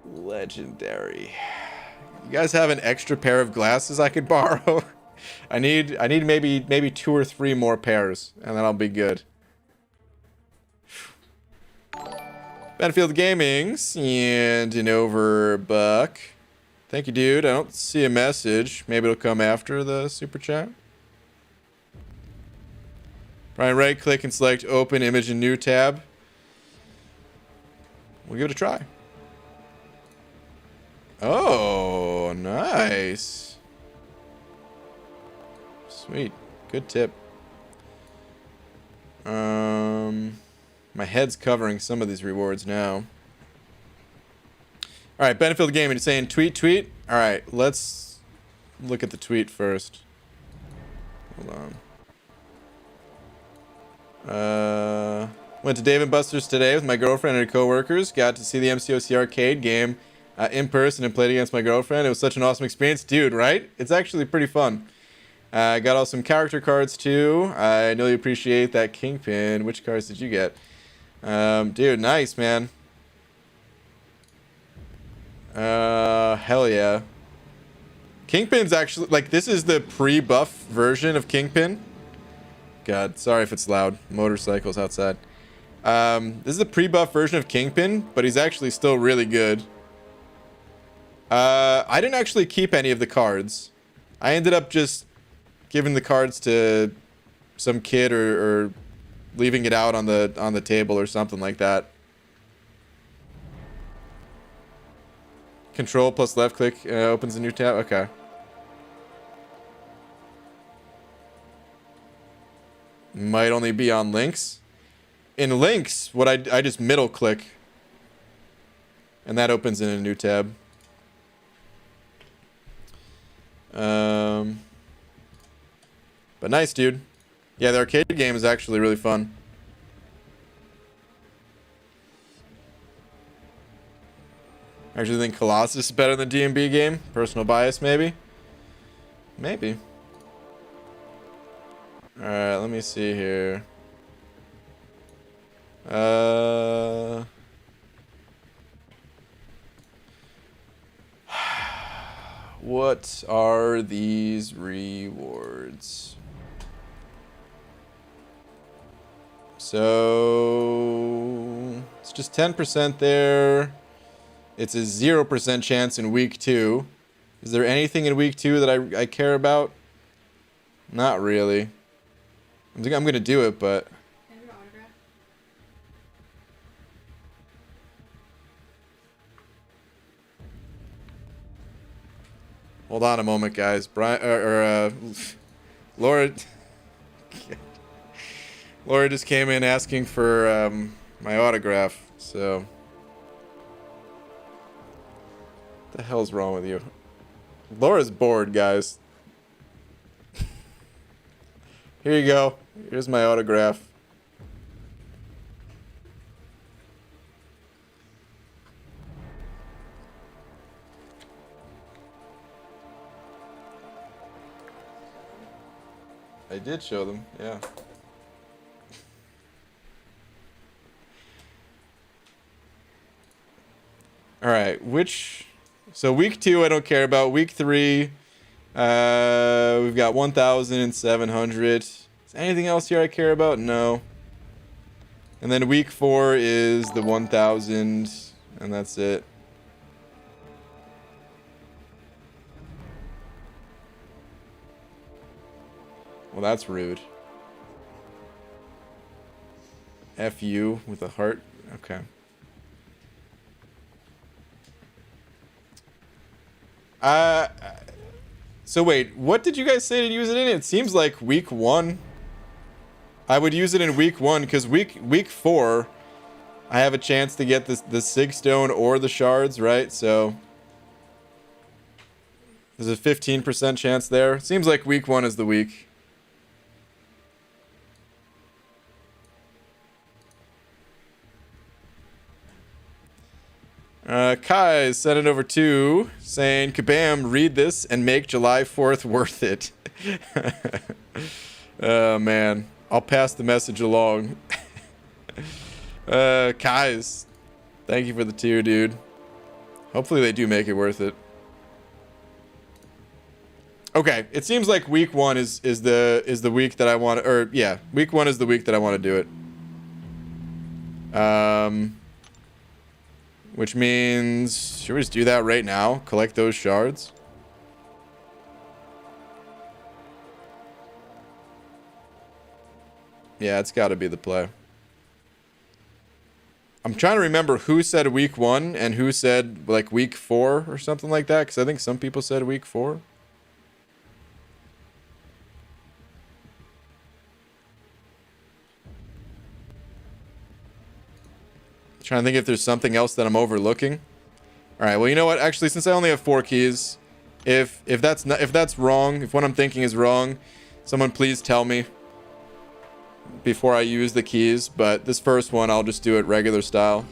Legendary. You guys have an extra pair of glasses I could borrow? I need maybe 2 or 3 more pairs, and then I'll be good. Battlefield Gaming's and an overbuck. Thank you, dude. I don't see a message. Maybe it'll come after the super chat. Brian, right click and select open image in new tab. We'll give it a try. Oh, nice. Sweet. Good tip. My head's covering some of these rewards now. Alright, Battlefield Gaming is saying tweet. Alright, let's look at the tweet first. Hold on. Went to Dave & Buster's today with my girlfriend and her coworkers. Got to see the MCOC arcade game. in person and played against my girlfriend. It was such an awesome experience, dude, right? It's actually pretty fun. I got all some character cards too. I know you appreciate that Kingpin. Which cards did you get? Dude, nice, man. Hell yeah. Kingpin's actually, like, this is the pre-buff version of Kingpin. God, sorry if it's loud. Motorcycles outside. This is the pre-buff version of Kingpin, but he's actually still really good. I didn't actually keep any of the cards. I ended up just giving the cards to some kid or leaving it out on the table or something like that. Control plus left click opens a new tab. Okay. Might only be on links. In links, what I just middle click, and that opens in a new tab. But nice, dude. Yeah, the arcade game is actually really fun. I actually think Colossus is better than D&B game. Personal bias, maybe. Maybe. Alright, let me see here. What are these rewards? So it's just 10% there. It's a 0% chance in week 2. Is there anything in week 2 that I care about? Not really. I think I'm gonna do it, but hold on a moment, guys. Laura just came in asking for my autograph, so what the hell's wrong with you? Laura's bored, guys. Here you go. Here's my autograph. I did show them, yeah. Alright, so week 2 I don't care about. Week 3, we've got 1,700. Is anything else here I care about? No. And then week 4 is the 1,000, and that's it. Well, that's rude. F you with a heart. Okay. So wait, what did you guys say to use it in? It seems like week 1. I would use it in week 1 because week 4, I have a chance to get the Sig Stone or the shards, right? So there's a 15% chance there. Seems like week 1 is the week. Kai is sending over 2 saying, Kabam, read this and make July 4th worth it. Oh, man. I'll pass the message along. Kais, thank you for the 2, dude. Hopefully they do make it worth it. Okay, it seems like week 1 is the week that I want to, or yeah, week 1 is the week that I want to do it. Which means, should we just do that right now? Collect those shards? Yeah, it's got to be the play. I'm trying to remember who said week 1 and who said, like, week 4 or something like that, because I think some people said week 4. Trying to think if there's something else that I'm overlooking. All right, well, you know what? Actually, since I only have 4 keys, if that's wrong, if what I'm thinking is wrong, someone please tell me before I use the keys. But this first one, I'll just do it regular style.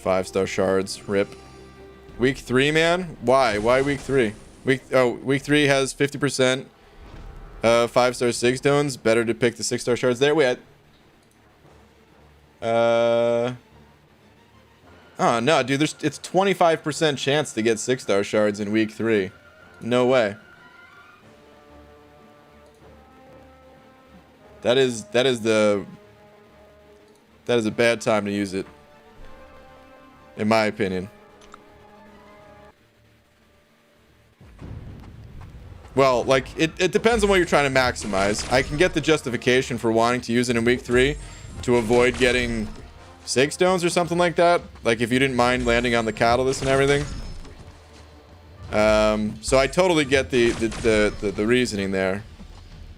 5-star shards. Rip. Week 3, man? Why? Why week 3? Week 3 has 50% 5-star 6 stones. Better to pick the 6-star shards there. Wait. Oh no, dude, it's 25% chance to get 6-star shards in week 3. No way. That is a bad time to use it, in my opinion. Well, like, it depends on what you're trying to maximize. I can get the justification for wanting to use it in week 3 to avoid getting 6 stones or something like that. Like, if you didn't mind landing on the catalyst and everything. So I totally get the reasoning there.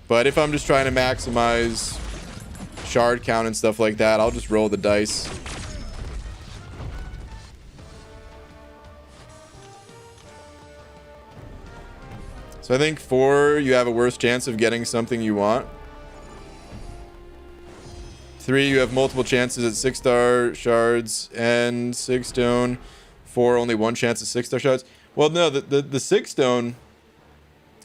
But if I'm just trying to maximize shard count and stuff like that, I'll just roll the dice. So I think 4, you have a worse chance of getting something you want. 3, you have multiple chances at 6-star shards and 6 stone. 4, only 1 chance at 6-star shards. Well, no, the 6 stone,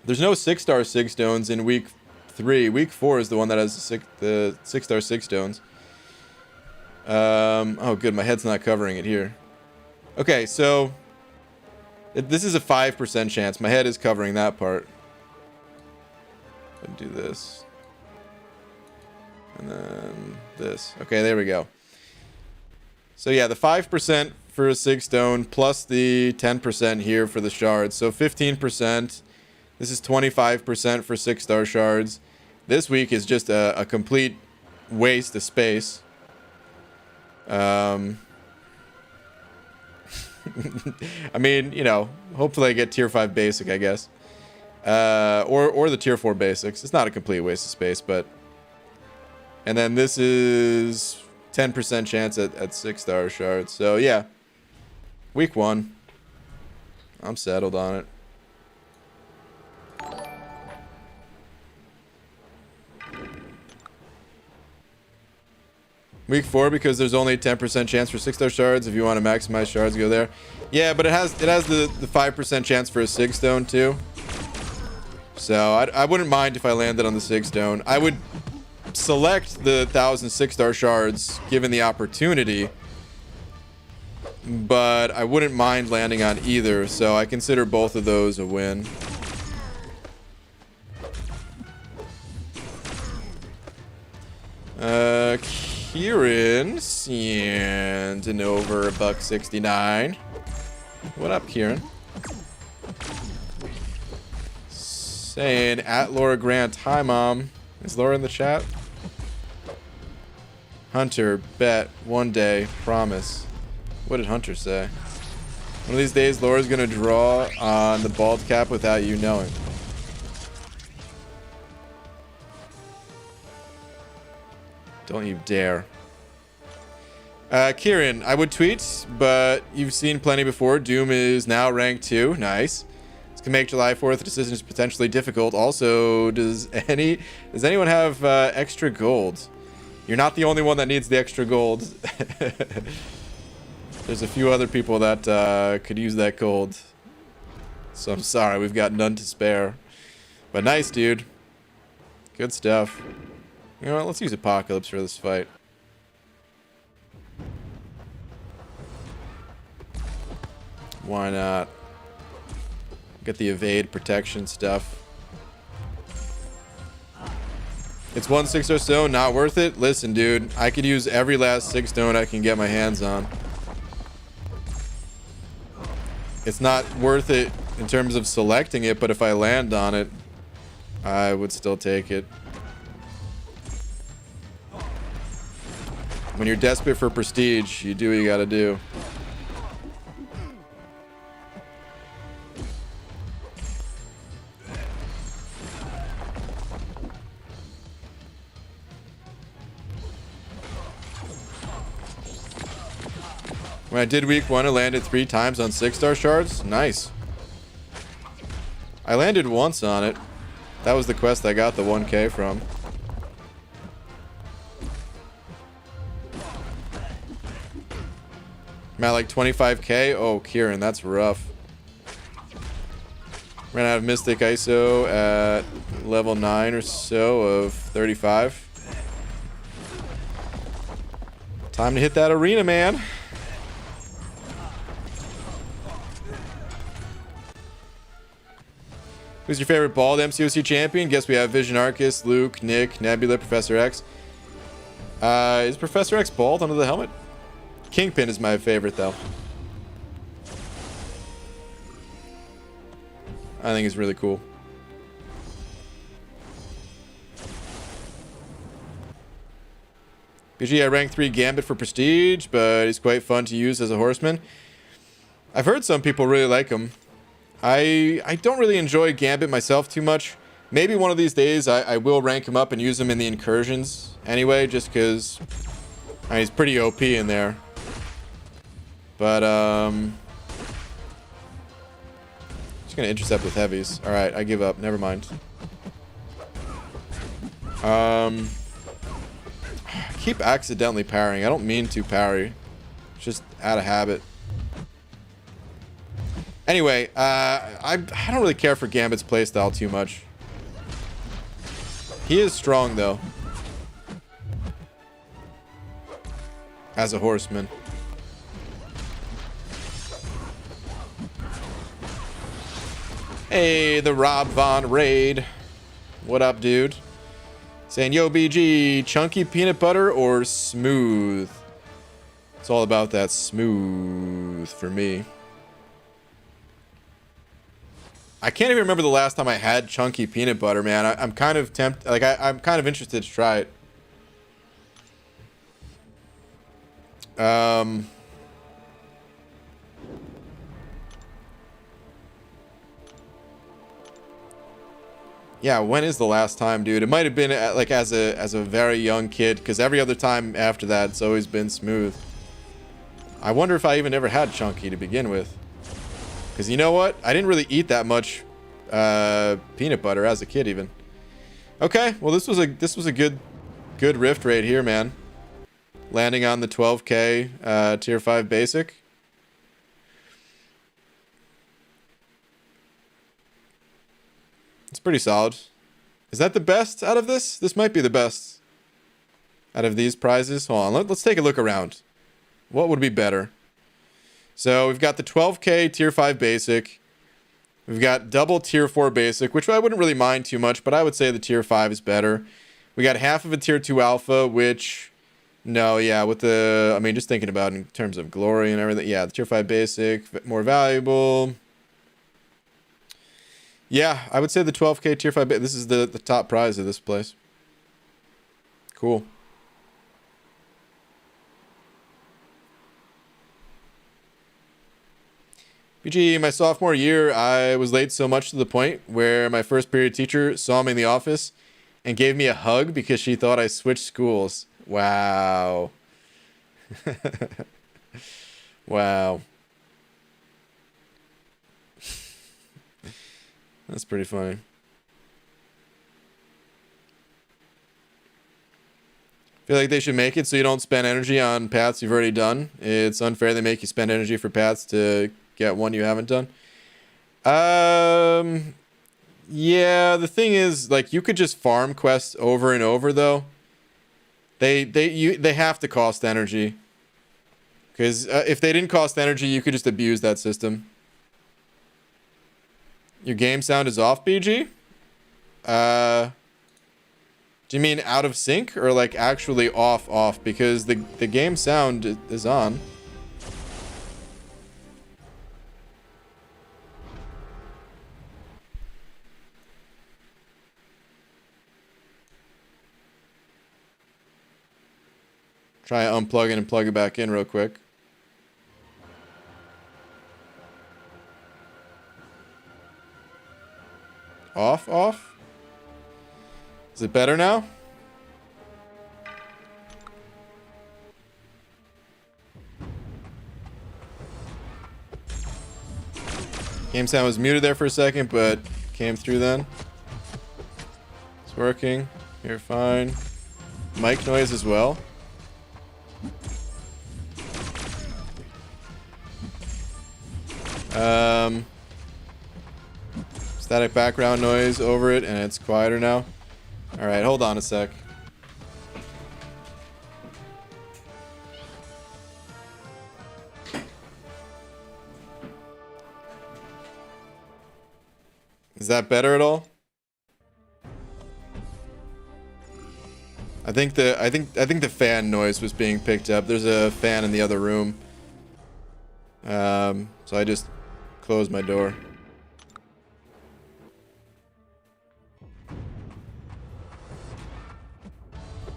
there's no 6-star 6 stones in week 3. Week 4 is the one that has the 6-star 6 stones. Oh, good. My head's not covering it here. Okay, so this is a 5% chance. My head is covering that part. I'll do this. And then this. Okay, there we go. So yeah, the 5% for a 6 stone plus the 10% here for the shards. So 15%. This is 25% for 6-star shards. This week is just a complete waste of space. I mean, you know, hopefully I get tier 5 basic, I guess. Or the tier 4 basics. It's not a complete waste of space, but... And then this is 10% chance at 6-star shards. So, yeah. Week 1. I'm settled on it. Week 4, because there's only a 10% chance for 6-star shards. If you want to maximize shards, go there. Yeah, but it has the 5% chance for a 6 stone too. So I wouldn't mind if I landed on the 6 stone. I would select the 1,000 6-star shards given the opportunity, but I wouldn't mind landing on either. So I consider both of those a win. Kieran sending over $1.69. What up, Kieran? Saying at Laura Grant, hi mom. Is Laura in the chat? Hunter, bet, one day, promise. What did Hunter say? One of these days, Laura's gonna draw on the bald cap without you knowing. Don't you dare. Kieran, I would tweet, but you've seen plenty before. Doom is now ranked 2. Nice. This can make July 4th decisions potentially difficult. Also, does anyone have extra gold? You're not the only one that needs the extra gold. There's a few other people that could use that gold. So I'm sorry, we've got none to spare. But nice, dude. Good stuff. You know what? Let's use Apocalypse for this fight. Why not? Get the evade protection stuff. It's 1 6-star stone, not worth it? Listen, dude, I could use every last 6 stone I can get my hands on. It's not worth it in terms of selecting it, but if I land on it, I would still take it. When you're desperate for prestige, you do what you gotta do. When I did week 1, I landed 3 times on 6-star shards. Nice. I landed once on it. That was the quest I got the 1K from. I'm at like 25k. Oh, Kieran, that's rough. Ran out of Mystic ISO at level 9 or so of 35. Time to hit that arena, man. Who's your favorite bald MCOC champion? Guess we have Vision Arcus, Luke, Nick, Nebula, Professor X. Is Professor X bald under the helmet? Kingpin is my favorite, though. I think he's really cool. BG, I rank 3 Gambit for Prestige, but he's quite fun to use as a horseman. I've heard some people really like him. I don't really enjoy Gambit myself too much. Maybe one of these days I will rank him up and use him in the incursions anyway, just because he's pretty OP in there. But, just gonna intercept with heavies. Alright, I give up. Never mind. I keep accidentally parrying. I don't mean to parry. It's just out of habit. Anyway, I don't really care for Gambit's playstyle too much. He is strong, though. As a horseman. Hey, the Rob Von Raid. What up, dude? Saying, yo, BG, chunky peanut butter or smooth? It's all about that smooth for me. I can't even remember the last time I had chunky peanut butter, man. I'm kind of tempted. Like, I'm kind of interested to try it. Yeah, when is the last time, dude? It might have been like as a very young kid, because every other time after that, it's always been smooth. I wonder if I even ever had chunky to begin with. Because you know what? I didn't really eat that much peanut butter as a kid, even. Okay, well this was a good rift raid here, man. Landing on the 12k tier 5 basic. It's pretty solid. Is that the best out of this? This might be the best out of these prizes. Hold on, let's take a look around. What would be better? So we've got the 12k tier 5 basic. We've got double tier 4 basic, which I wouldn't really mind too much, but I would say the tier 5 is better. We got half of a tier 2 alpha, which, no, yeah, with the, I mean, just thinking about it in terms of glory and everything. Yeah, the tier 5 basic, more valuable. Yeah, I would say the 12k tier 5 basic. This is the top prize of this place. Cool. BG, my sophomore year, I was late so much to the point where my first period teacher saw me in the office and gave me a hug because she thought I switched schools. Wow. Wow. That's pretty funny. Feel like they should make it so you don't spend energy on paths you've already done. It's unfair they make you spend energy for paths to get one you haven't done. Yeah, the thing is, like, you could just farm quests over and over, though. They have to cost energy. Because if they didn't cost energy, you could just abuse that system. Your game sound is off, BG? Do you mean out of sync or like actually off? Because the game sound is on. Try unplugging and plug it back in real quick. Off? Is it better now? Game sound was muted there for a second, but came through then. It's working. You're fine. Mic noise as well. Static background noise over it, and it's quieter now. All right, hold on a sec. Is that better at all? I think the fan noise was being picked up. There's a fan in the other room. So I just closed my door.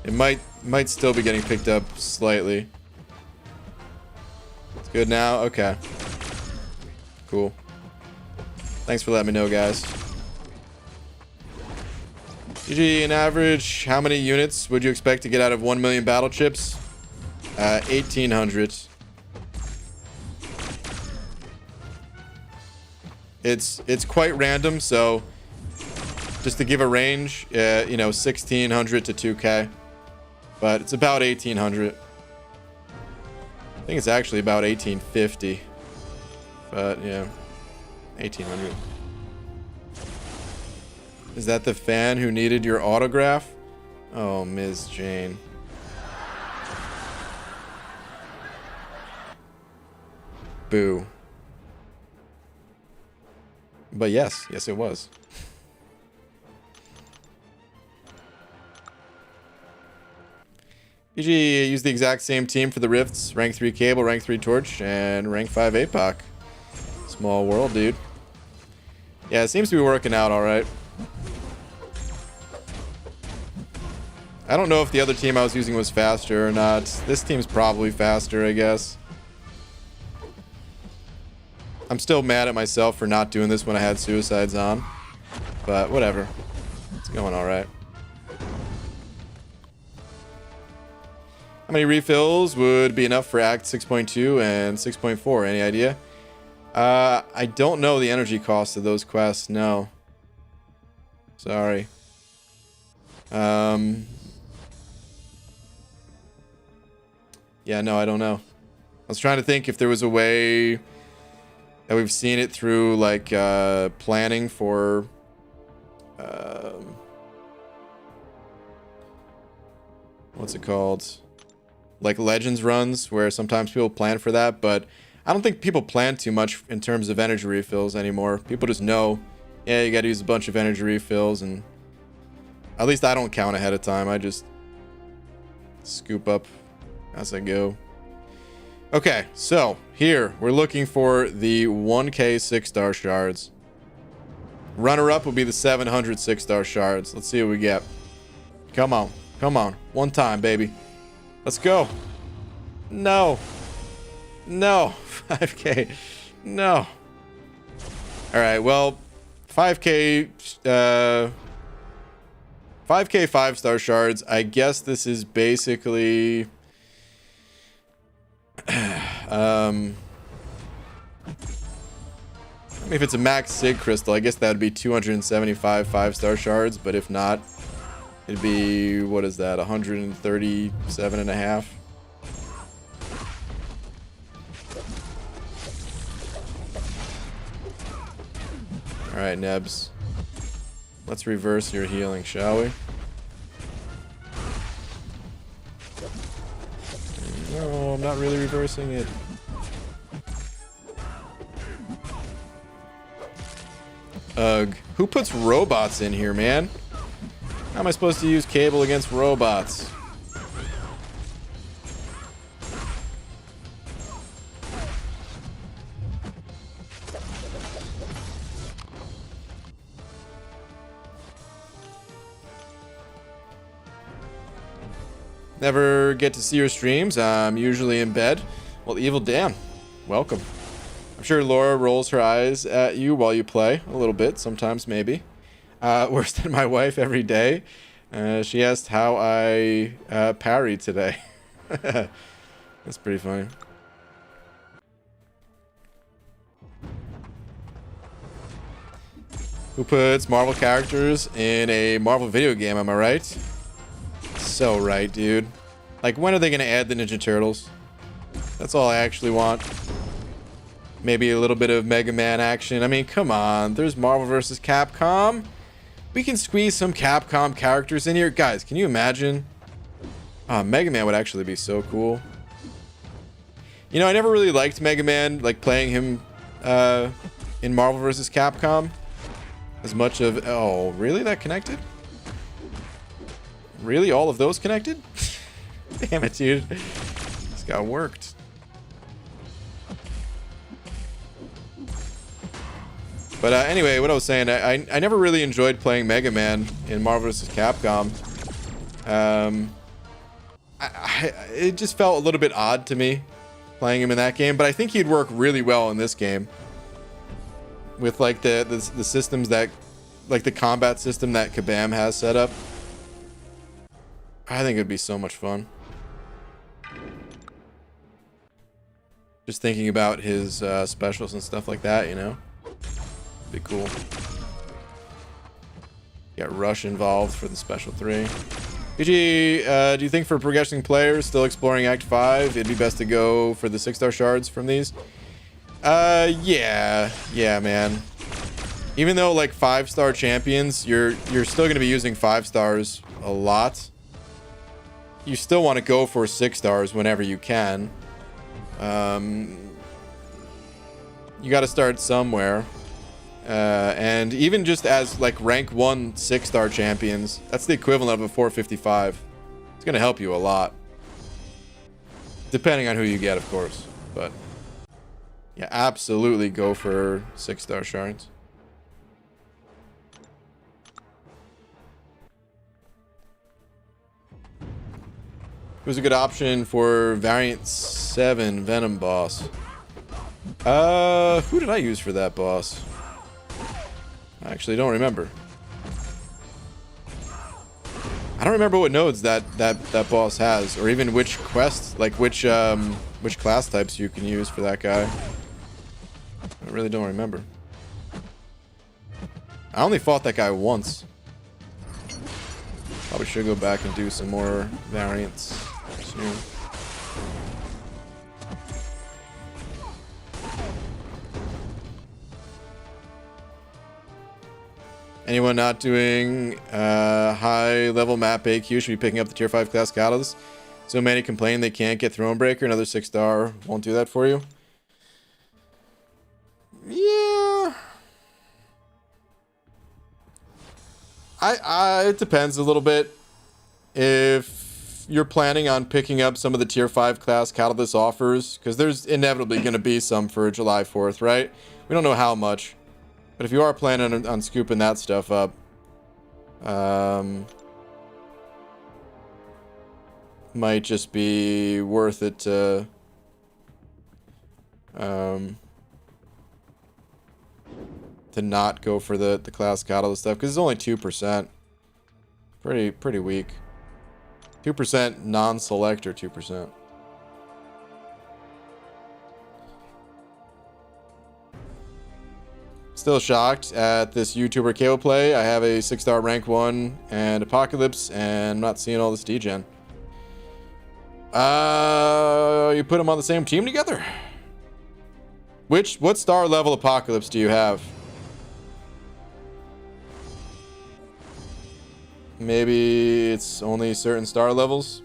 It might still be getting picked up slightly. It's good now? Okay. Cool. Thanks for letting me know, guys. GG, in average, how many units would you expect to get out of 1 million battle chips? 1,800. It's quite random, so just to give a range, you know, 1,600 to 2K. But it's about 1,800. I think it's actually about 1,850. But, yeah. 1,800. Is that the fan who needed your autograph? Oh, Ms. Jane. Boo. But yes, it was. PG used the exact same team for the rifts. Rank 3 Cable, rank 3 Torch, and rank 5 APOC. Small world, dude. Yeah, it seems to be working out alright. I don't know if the other team I was using was faster or not. This team's probably faster, I guess. I'm still mad at myself for not doing this when I had suicides on. But whatever. It's going alright. How many refills would be enough for Act 6.2 and 6.4? Any idea? I don't know the energy cost of those quests, no. Sorry. Yeah, no, I don't know. I was trying to think if there was a way that we've seen it through, like, planning for... what's it called? Like Legends runs, where sometimes people plan for that, but I don't think people plan too much in terms of energy refills anymore. People just know, yeah, you gotta use a bunch of energy refills, and at least I don't count ahead of time. I just scoop up as I go. Okay, so here we're looking for the 1K 6-star shards. Runner-up will be the 700 6-star shards. Let's see what we get. Come on, come on, one time, baby. Let's go. No. No. 5K. No. Alright, well, 5K 5-star shards. I guess this is basically I mean, if it's a max sig crystal, I guess that would be 275 5-star shards, but if not, it'd be, what is that, 137 and a half. Alright, Nebs. Let's reverse your healing, shall we? No, I'm not really reversing it. Ugh. Who puts robots in here, man? How am I supposed to use cable against robots? Never get to see your streams. I'm usually in bed. Well, Evil Dan, welcome. I'm sure Laura rolls her eyes at you while you play. A little bit, sometimes, maybe. Worse than my wife every day. She asked how I parried today. That's pretty funny. Who puts Marvel characters in a Marvel video game, am I right? So right, dude. Like, when are they gonna add the Ninja Turtles? That's all I actually want. Maybe a little bit of Mega Man action. I mean, come on. There's Marvel vs. Capcom. We can squeeze some Capcom characters in here. Guys, can you imagine? Mega Man would actually be so cool. You know, I never really liked Mega Man, like playing him in Marvel vs. Capcom. As much of... Oh, really? That connected? Really? All of those connected? Damn it, dude. This got worked. But anyway, what I was saying, I never really enjoyed playing Mega Man in Marvel vs. Capcom. It just felt a little bit odd to me playing him in that game, but I think he'd work really well in this game. With like the systems that, like the combat system that Kabam has set up. I think it'd be so much fun. Just thinking about his specials and stuff like that, you know? Be cool. Got Rush involved for the special 3. PG, do you think for progressing players still exploring Act 5, it'd be best to go for the 6-star shards from these? Yeah, man. Even though like 5-star champions, you're still gonna be using 5 stars a lot. You still want to go for 6 stars whenever you can. You got to start somewhere. And even just as like rank 1 6-star champions, that's the equivalent of a 455. It's going to help you a lot. Depending on who you get, of course. But yeah, absolutely go for 6-star shards. Who's a good option for variant 7 Venom boss? Who did I use for that boss? I actually don't remember. I don't remember what nodes that boss has, or even which quests, like which class types you can use for that guy. I really don't remember. I only fought that guy once. Probably should go back and do some more variants soon. Anyone not doing high level map AQ should be picking up the tier 5 class catalyst. So many complain they can't get Thronebreaker. Another 6-star won't do that for you. Yeah. It depends a little bit. If you're planning on picking up some of the tier 5 class catalyst offers, because there's inevitably going to be some for July 4th, right? We don't know how much. But if you are planning on scooping that stuff up, might just be worth it to not go for the class catalyst stuff, because it's only 2%. Pretty weak. 2% non-select or 2%. Still shocked at this YouTuber KO play. I have a 6-star rank 1 and Apocalypse, and I'm not seeing all this degen. You put them on the same team together? What star level Apocalypse do you have? Maybe it's only certain star levels.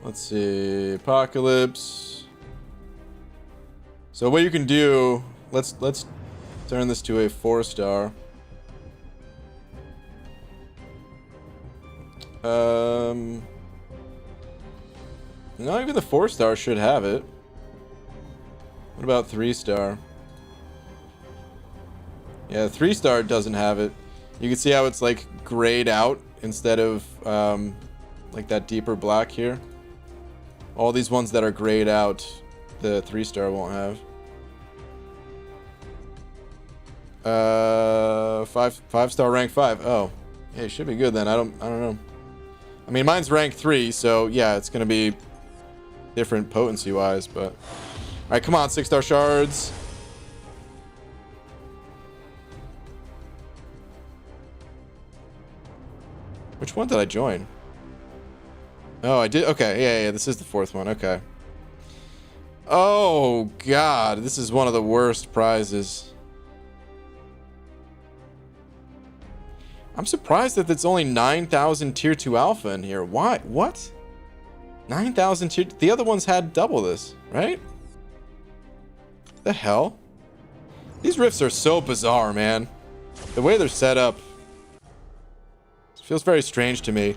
Let's see, Apocalypse. So what you can do, let's turn this to a 4-star. No, even the 4-star should have it. What about 3-star? Yeah, 3-star doesn't have it. You can see how it's like grayed out instead of like that deeper black here. All these ones that are grayed out, the 3-star won't have. 5-star rank 5. Oh, yeah, it should be good then. I don't know. I mean, mine's rank 3, so yeah, it's gonna be different potency wise. But all right, come on, 6-star shards. Which one did I join? Oh, I did. Okay, yeah. This is the 4th one. Okay. Oh, God. This is one of the worst prizes. I'm surprised that it's only 9,000 tier 2 alpha in here. Why? What? 9,000 tier... The other ones had double this, right? The hell? These rifts are so bizarre, man. The way they're set up feels very strange to me.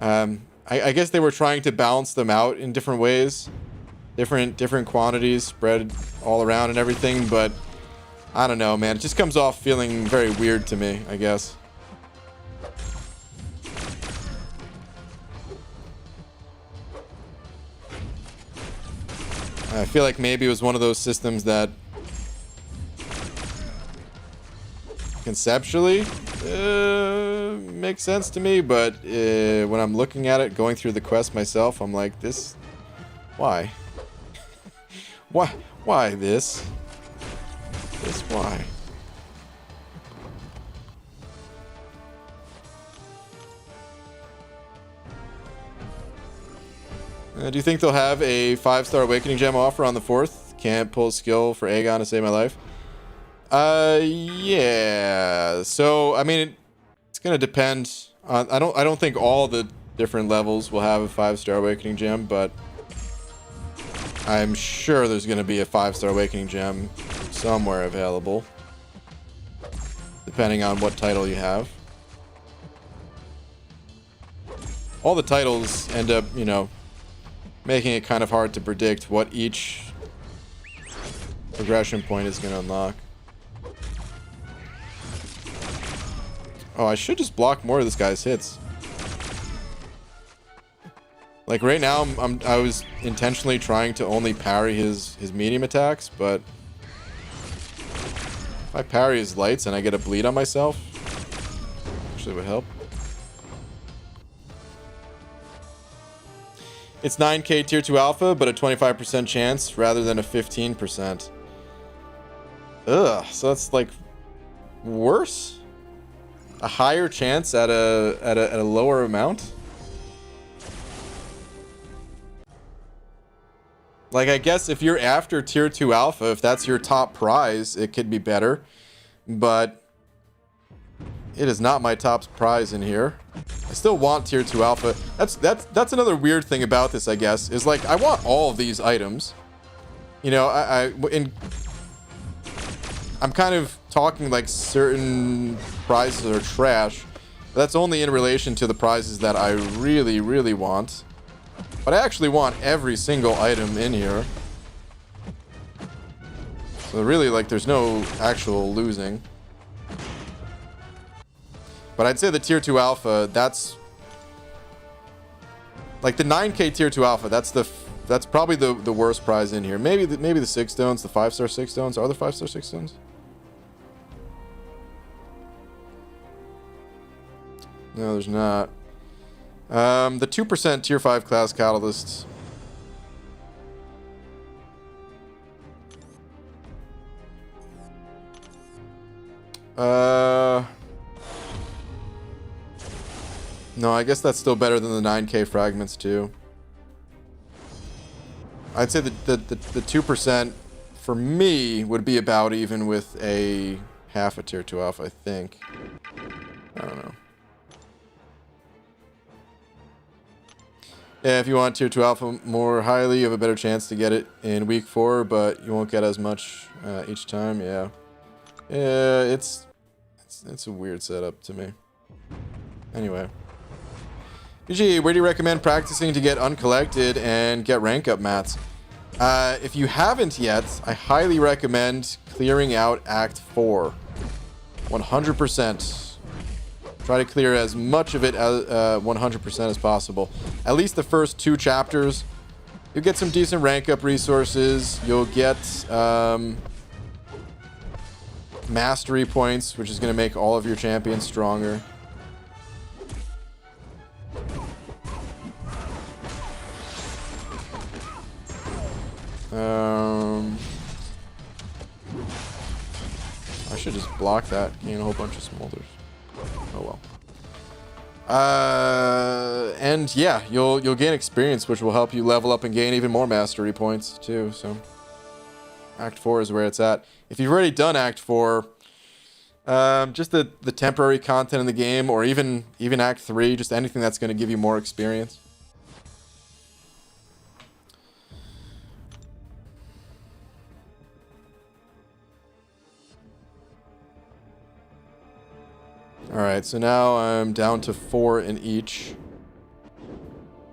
I guess they were trying to balance them out in different ways. Different quantities spread all around and everything, but I don't know, man. It just comes off feeling very weird to me, I guess. I feel like maybe it was one of those systems that conceptually makes sense to me, but when I'm looking at it, going through the quest myself, I'm like, this... Why? Why this? This why? Do you think they'll have a 5-star Awakening Gem offer on the 4th? Can't pull skill for Aegon to save my life. Yeah. So, I mean, it's gonna depend on... I don't think all the different levels will have a 5-star Awakening Gem, but I'm sure there's gonna be a 5-star Awakening Gem somewhere available, depending on what title you have. All the titles end up, you know, making it kind of hard to predict what each progression point is going to unlock. Oh, I should just block more of this guy's hits. Like right now, I was intentionally trying to only parry his medium attacks, but if I parry his lights and I get a bleed on myself, actually would help. It's 9k tier 2 alpha, but a 25% chance rather than a 15%. Ugh, so that's like worse? A higher chance at a lower amount? Like, I guess if you're after tier 2 alpha, if that's your top prize, it could be better. But it is not my top prize in here. I still want tier 2 alpha. That's another weird thing about this, I guess, is like I want all of these items. You know, I'm kind of talking like certain prizes are trash. That's only in relation to the prizes that I really, really want. But I actually want every single item in here. So really, like, there's no actual losing. But I'd say the tier 2 alpha, that's like the 9k tier 2 alpha, that's probably the worst prize in here. Maybe the 6 stones, the 5-star 6 stones. Are there 5-star 6 stones? No, there's not. The 2% tier 5 class catalysts. No, I guess that's still better than the 9k fragments too. I'd say the 2% for me would be about even with a half a tier 2 alpha, I think. I don't know. Yeah, if you want tier 2 alpha more highly, you have a better chance to get it in week 4, but you won't get as much each time. Yeah. Yeah, it's a weird setup to me. Anyway. UG, where do you recommend practicing to get uncollected and get rank up mats? If you haven't yet, I highly recommend clearing out Act 4. 100%. Try to clear as much of it as 100% as possible. At least the first 2 chapters. You'll get some decent rank up resources. You'll get mastery points, which is going to make all of your champions stronger. I should just block that, gain a whole bunch of smolders. Oh well. And yeah, you'll gain experience, which will help you level up and gain even more mastery points too. So Act 4 is where it's at. If you've already done Act 4, just the temporary content in the game, or even Act 3, just anything that's going to give you more experience. All right, so now I'm down to 4 in each.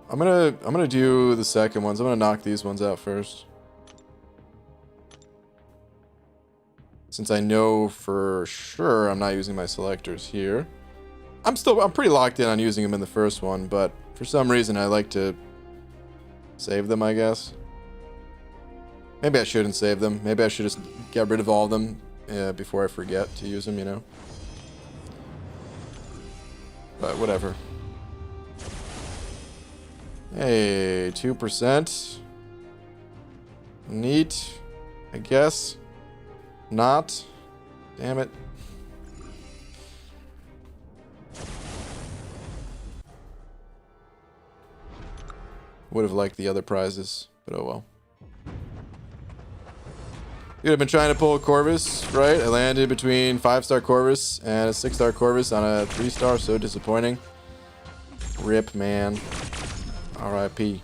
I'm gonna do the second ones. I'm gonna knock these ones out first, since I know for sure I'm not using my selectors here. I'm pretty locked in on using them in the first one, but for some reason I like to save them, I guess. Maybe I shouldn't save them. Maybe I should just get rid of all of them before I forget to use them, you know. But whatever. Hey, 2%. Neat, I guess. Not. Damn it. Would have liked the other prizes, but oh well. Dude, I've been trying to pull a Corvus, right? I landed between 5-star Corvus and a 6-star Corvus on a 3-star. So disappointing. Rip, man. R.I.P.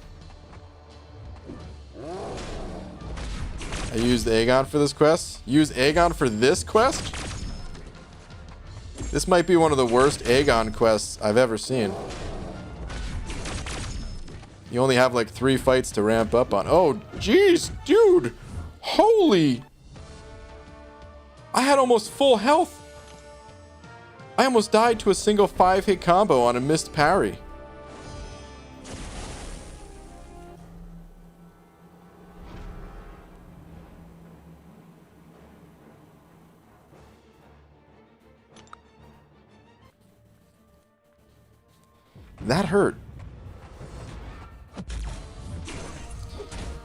I used Aegon for this quest. Use Aegon for this quest? This might be one of the worst Aegon quests I've ever seen. You only have like 3 fights to ramp up on. Oh, jeez, dude. Holy. I had almost full health. I almost died to a single 5-hit combo on a missed parry. That hurt.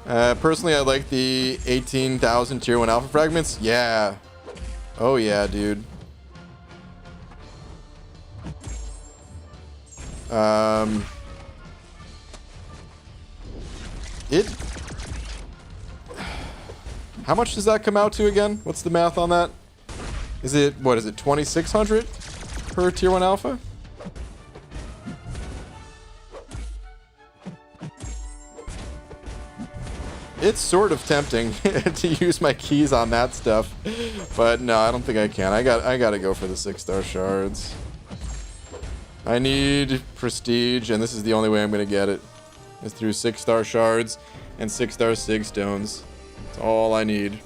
Personally, I like the 18,000 tier 1 alpha fragments. Yeah. Oh yeah, dude. How much does that come out to again? What's the math on that? Is it, what is it, 2,600 per tier 1 alpha? It's sort of tempting to use my keys on that stuff, but no, I don't think I can. I gotta go for the 6-star shards. I need prestige, and this is the only way I'm gonna get it. Is through 6-star shards and 6-star sig stones. That's all I need.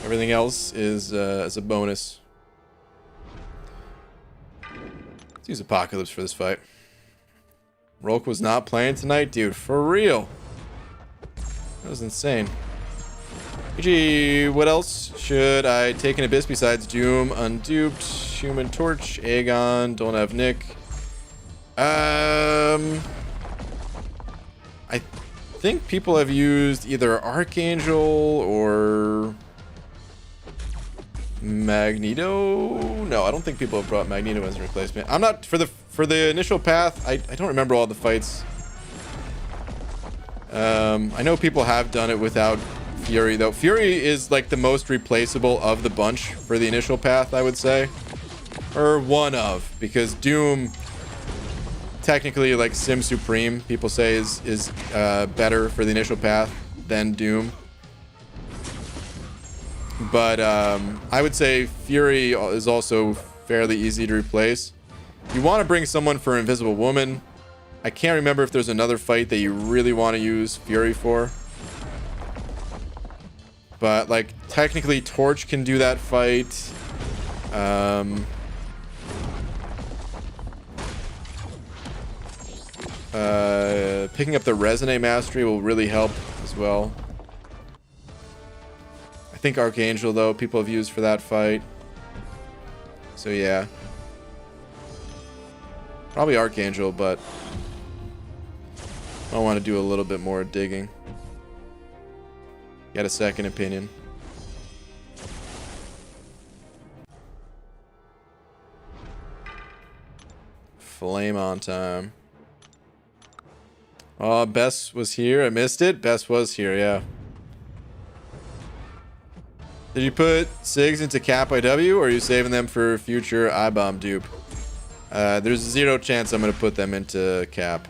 Everything else is a bonus. Let's use Apocalypse for this fight. Rolk was not playing tonight? Dude, for real. That was insane. GG, what else should I take in Abyss besides Doom, Unduped, Human Torch, Aegon, don't have Nick? I think people have used either Archangel or Magneto. No, I don't think people have brought Magneto as a replacement. I'm not for the initial path. I don't remember all the fights. I know people have done it without Fury though. Fury is like the most replaceable of the bunch for the initial path, I would say, or one of, because Doom, technically, like Sim Supreme, people say is better for the initial path than Doom. But I would say Fury is also fairly easy to replace. You want to bring someone for Invisible Woman. I can't remember if there's another fight that you really want to use Fury for. But like technically Torch can do that fight. Picking up the Resonate Mastery will really help as well. I think Archangel though, people have used for that fight. So yeah. Probably Archangel, but I want to do a little bit more digging. Get a second opinion. Flame on time. Oh, Bess was here. I missed it. Bess was here, yeah. Did you put SIGs into Cap IW, or are you saving them for future I-Bomb dupe? There's zero chance I'm going to put them into Cap.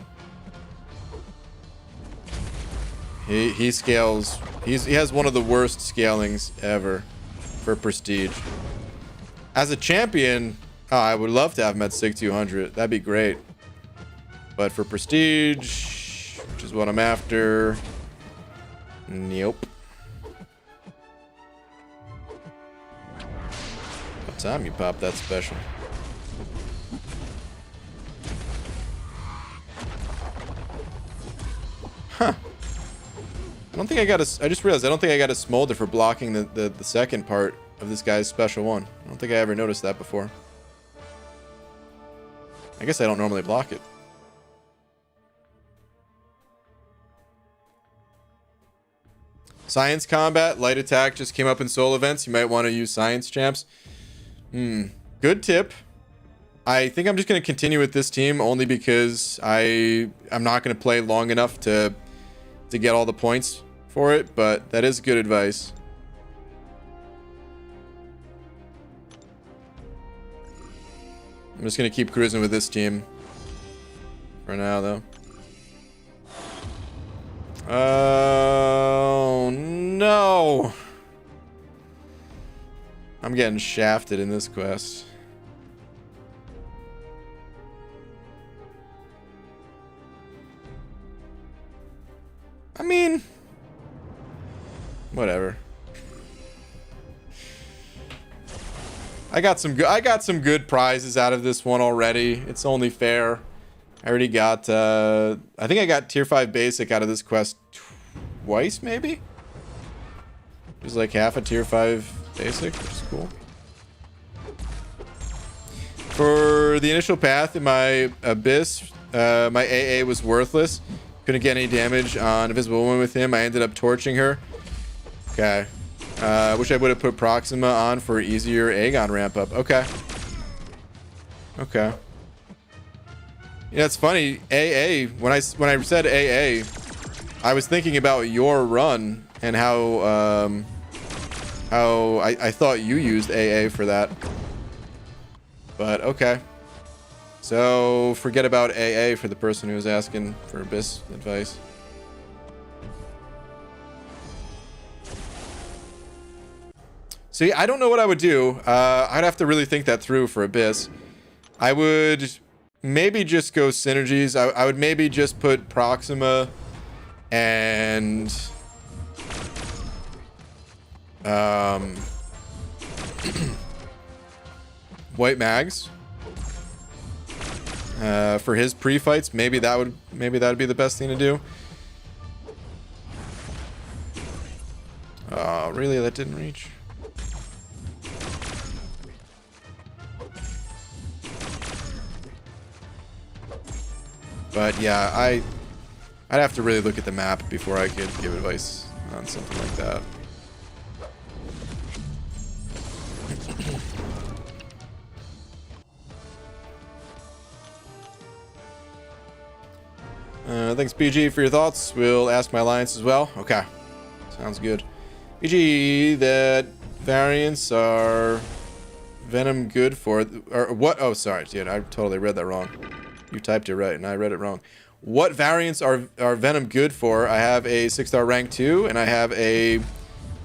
He scales... He has one of the worst scalings ever for Prestige. As a champion, oh, I would love to have him at SIG 200. That'd be great. But for Prestige, which is what I'm after, nope. What time you pop that special? Huh. I don't think I got a... I just realized I don't think I got a smolder for blocking the second part of this guy's special one. I don't think I ever noticed that before. I guess I don't normally block it. Science combat, light attack just came up in soul events. You might want to use science champs. Good tip. I think I'm just going to continue with this team only because I'm not going to play long enough to get all the points for it, but that is good advice. I'm just going to keep cruising with this team for now, though. Oh, no. I'm getting shafted in this quest. I mean, whatever. I got some good prizes out of this one already. It's only fair. I already got I think I got tier 5 basic out of this quest twice, maybe? It was like half a tier 5 basic, which is cool. For the initial path in my Abyss, my AA was worthless. Couldn't get any damage on Invisible Woman with him. I ended up torching her. Okay. Wish I would have put Proxima on for easier Aegon ramp up. Okay. Okay. You know, it's funny. AA, when I said AA, I was thinking about your run and how I thought you used AA for that. But okay. So forget about AA for the person who was asking for Abyss advice. See, I don't know what I would do. I'd have to really think that through for Abyss. I would maybe just go synergies. I would maybe just put Proxima and White Mags for his pre-fights. Maybe that would be the best thing to do. Oh, really? That didn't reach. But yeah, I'd have to really look at the map before I could give advice on something like that. Thanks, BG, for your thoughts. We'll ask my alliance as well. Okay, sounds good. BG, that variants are Venom good for, or what? Oh, sorry, dude, I totally read that wrong. You typed it right, and I read it wrong. What variants are Venom good for? I have a 6-star rank 2, and I have a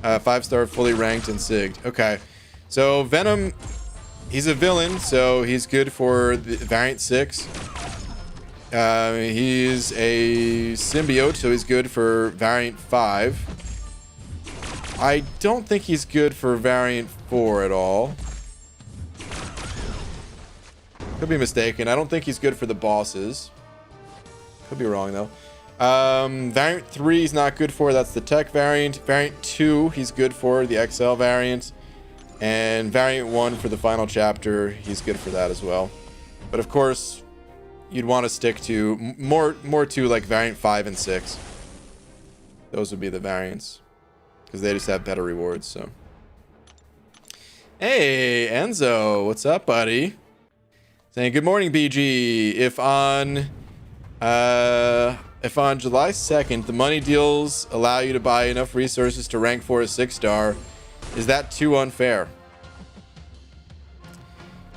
5-star fully ranked and sigged. Okay, so Venom, he's a villain, so he's good for the variant 6. He's a symbiote, so he's good for variant 5. I don't think he's good for variant 4 at all. Could be mistaken. I don't think he's good for the bosses. Could be wrong, though. Variant 3 is not good for. That's the tech variant. Variant 2, he's good for the XL variant. And variant 1 for the final chapter, he's good for that as well. But of course, you'd want to stick to more to like variant 5 and 6. Those would be the variants. Because they just have better rewards, so. Hey, Enzo. What's up, buddy? Saying, good morning, BG. If on July 2nd, the money deals allow you to buy enough resources to rank for a 6-star, is that too unfair?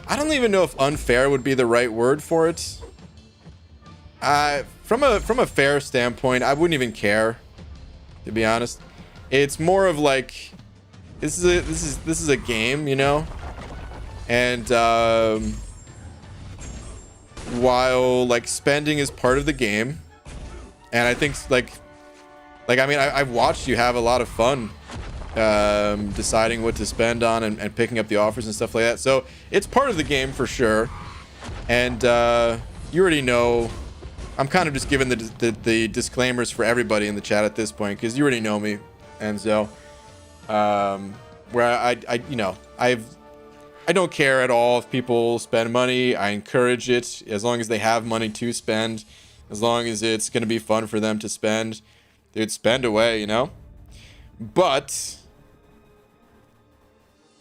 I don't even know if unfair would be the right word for it. From a fair standpoint, I wouldn't even care, to be honest. It's more of like, this is a game, you know? And while like spending is part of the game, and I think like I mean, I've watched you have a lot of fun deciding what to spend on and picking up the offers and stuff like that. So it's part of the game for sure. And you already know, I'm kind of just giving the disclaimers for everybody in the chat at this point, because you already know me. And so where I you know, I don't care at all if people spend money. I encourage it as long as they have money to spend, as long as it's going to be fun for them to spend. They'd spend away, you know? But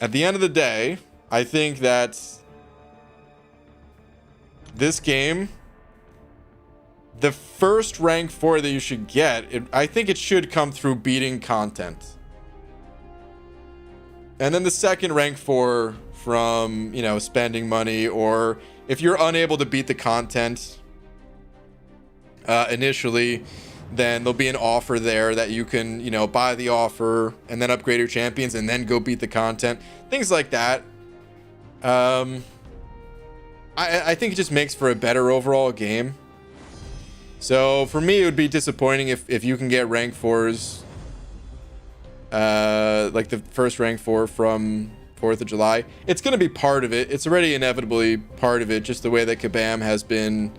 at the end of the day, I think that this game, the first rank 4 that you should get, I think it should come through beating content. And then the second rank 4 from, you know, spending money, or if you're unable to beat the content initially, then there'll be an offer there that you can, you know, buy the offer and then upgrade your champions and then go beat the content. Things like that. I think it just makes for a better overall game. So for me, it would be disappointing if you can get rank 4s, like the first rank 4 from 4th of July. It's going to be part of it. It's already inevitably part of it, just the way that Kabam has been,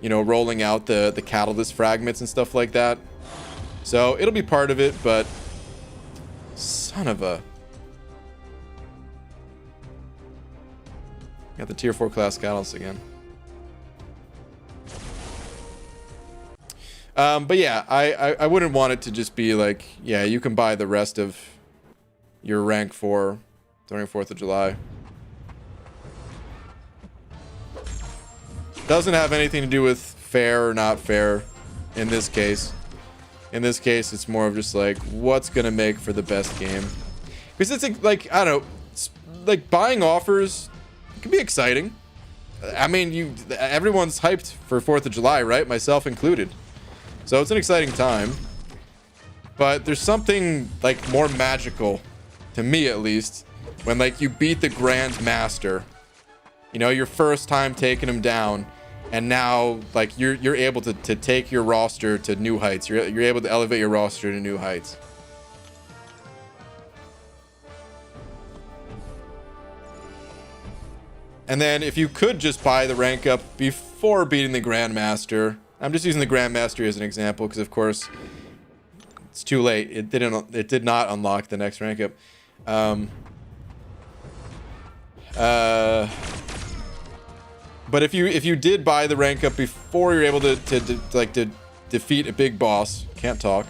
you know, rolling out the catalyst fragments and stuff like that. So it'll be part of it, but son of a... Got the tier 4 class catalyst again. But yeah, I wouldn't want it to just be like, yeah, you can buy the rest of your rank 4 during 4th of July. Doesn't have anything to do with fair or not fair in this case. In this case, it's more of just like, what's gonna make for the best game? Because it's like, I don't know, like buying offers, it can be exciting. I mean, everyone's hyped for 4th of July, right? Myself included. So it's an exciting time. But there's something like more magical, to me at least, when like you beat the Grand Master, you know, your first time taking him down, and now like you're able to take your roster to new heights. You're able to elevate your roster to new heights. And then if you could just buy the rank up before beating the Grandmaster, I'm just using the Grandmaster as an example because of course it's too late. It did not unlock the next rank up. But if you did buy the rank up before you're able to defeat a big boss, can't talk,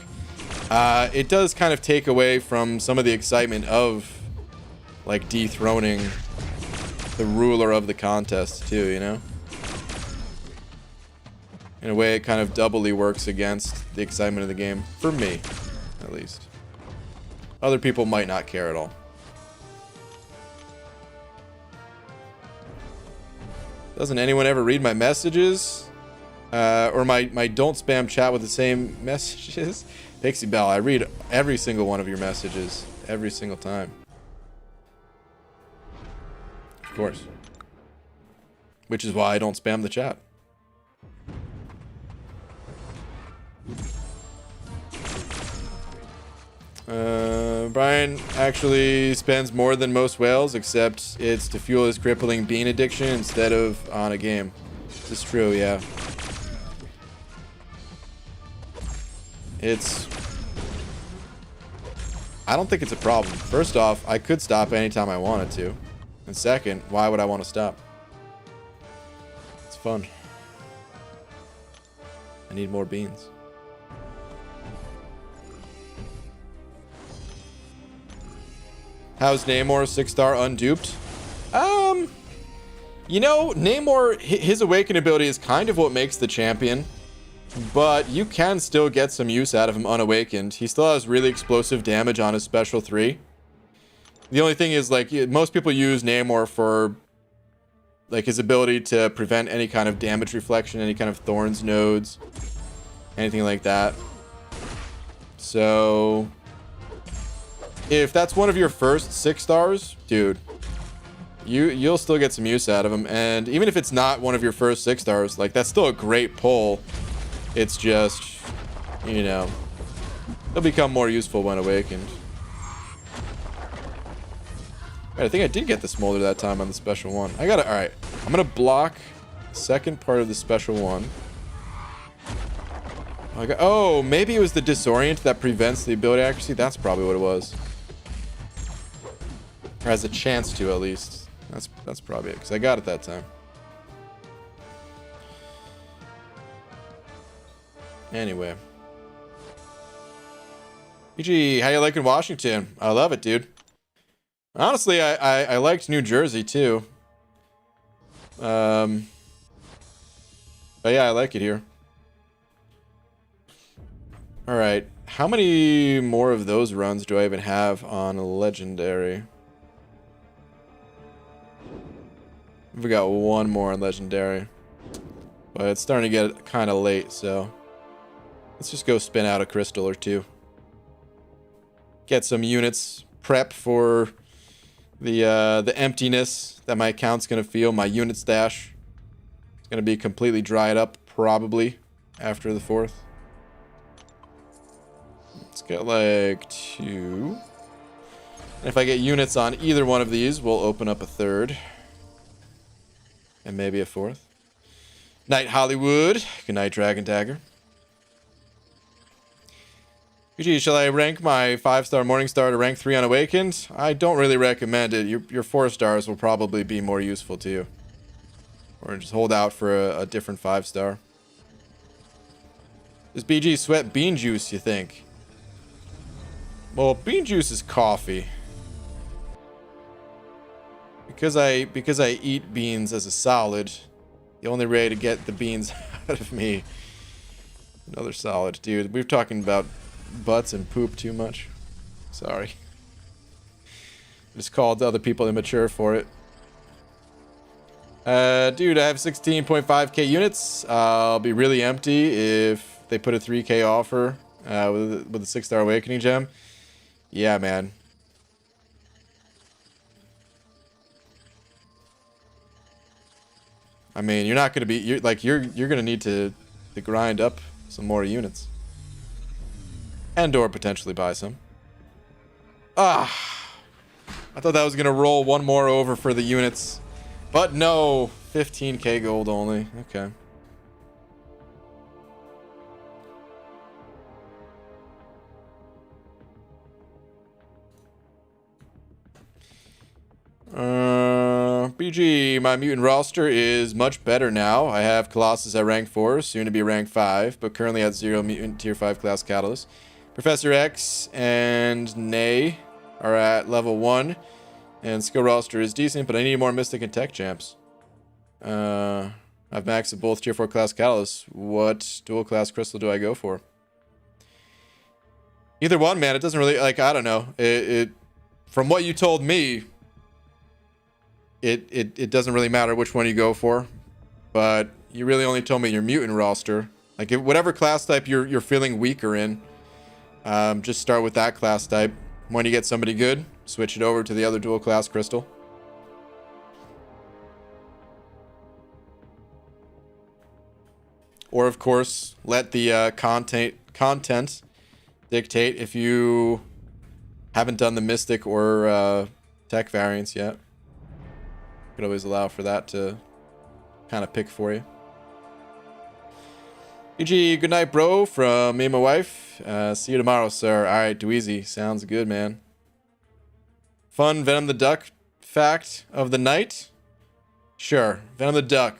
it does kind of take away from some of the excitement of like dethroning the ruler of the contest too, you know? In a way, it kind of doubly works against the excitement of the game, for me, at least. Other people might not care at all. Doesn't anyone ever read my messages? Or my don't spam chat with the same messages? Pixie Bell, I read every single one of your messages. Every single time. Of course. Which is why I don't spam the chat. Brian actually spends more than most whales, except it's to fuel his crippling bean addiction instead of on a game. This is true, yeah. I don't think it's a problem. First off, I could stop anytime I wanted to. And second, why would I want to stop? It's fun. I need more beans. How's Namor 6-star unduped? You know, Namor, his awaken ability is kind of what makes the champion, but you can still get some use out of him unawakened. He still has really explosive damage on his special 3. The only thing is, like, most people use Namor for, like, his ability to prevent any kind of damage reflection, any kind of thorns nodes, anything like that. So if that's one of your first 6 stars, dude, you'll still get some use out of him. And even if it's not one of your first 6 stars, like, that's still a great pull. It's just, you know, he'll become more useful when awakened. Right, I think I did get the smolder that time on the special 1. I gotta, alright, I'm gonna block second part of the special 1. Oh, maybe it was the disorient that prevents the ability accuracy. That's probably what it was. Or has a chance to, at least. That's probably it, because I got it that time. Anyway. PG, how you liking Washington? I love it, dude. Honestly, I liked New Jersey, too. But yeah, I like it here. Alright, how many more of those runs do I even have on Legendary? We got one more on Legendary. But it's starting to get kind of late, so let's just go spin out a crystal or 2. Get some units prep for the emptiness that my account's going to feel. My unit stash is going to be completely dried up, probably, after the 4th. Let's get like 2. And if I get units on either one of these, we'll open up a 3rd. And maybe a 4th. Night Hollywood. Good night, Dragon Dagger. PG, shall I rank my 5-star Morningstar to rank 3 unawakened? I don't really recommend it. Your 4 stars will probably be more useful to you. Or just hold out for a different 5-star. Does BG sweat bean juice, you think? Well, bean juice is coffee. Because I eat beans as a solid, the only way to get the beans out of me. Another solid, dude. We're talking about butts and poop too much. Sorry. Just called other people immature for it. Dude, I have 16.5k units. I'll be really empty if they put a 3k offer with a 6-star awakening gem. Yeah, man. I mean, you're not gonna be, you're gonna need to grind up some more units. And or potentially buy some. I thought that was gonna roll one more over for the units. But no, 15k gold only. Okay. BG, my mutant roster is much better now. I have Colossus at rank 4, soon to be rank 5, but currently at 0 mutant tier 5 class Catalyst. Professor X and Nay are at level 1, and skill roster is decent, but I need more Mystic and Tech champs. I've maxed at both tier 4 class Catalysts. What dual class crystal do I go for? Either one, man. It doesn't really, like, I don't know. From what you told me, it doesn't really matter which one you go for, but you really only told me your mutant roster. Like, whatever class type you're feeling weaker in, just start with that class type. When you get somebody good, switch it over to the other dual class crystal. Or of course, let the content dictate if you haven't done the Mystic or Tech variants yet. Could always allow for that to kind of pick for you. EG, good night, bro, from me and my wife. See you tomorrow, sir. Alright, do easy. Sounds good, man. Fun Venom the Duck fact of the night? Sure, Venom the Duck.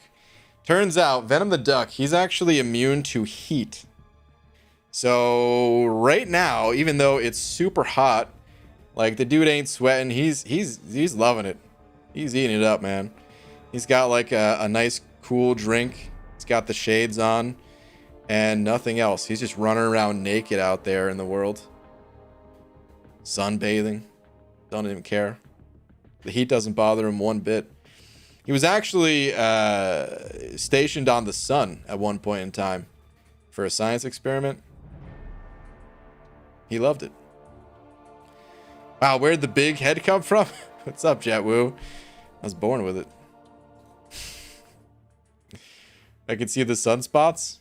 Turns out, Venom the Duck, he's actually immune to heat. So, right now, even though it's super hot, like, the dude ain't sweating, he's loving it. He's eating it up, man. He's got like a nice cool drink. He's got the shades on and nothing else. He's just running around naked out there in the world. Sunbathing. Don't even care. The heat doesn't bother him one bit. He was actually stationed on the sun at one point in time for a science experiment. He loved it. Wow, where'd the big head come from? What's up, Jetwoo? I was born with it. I can see the sunspots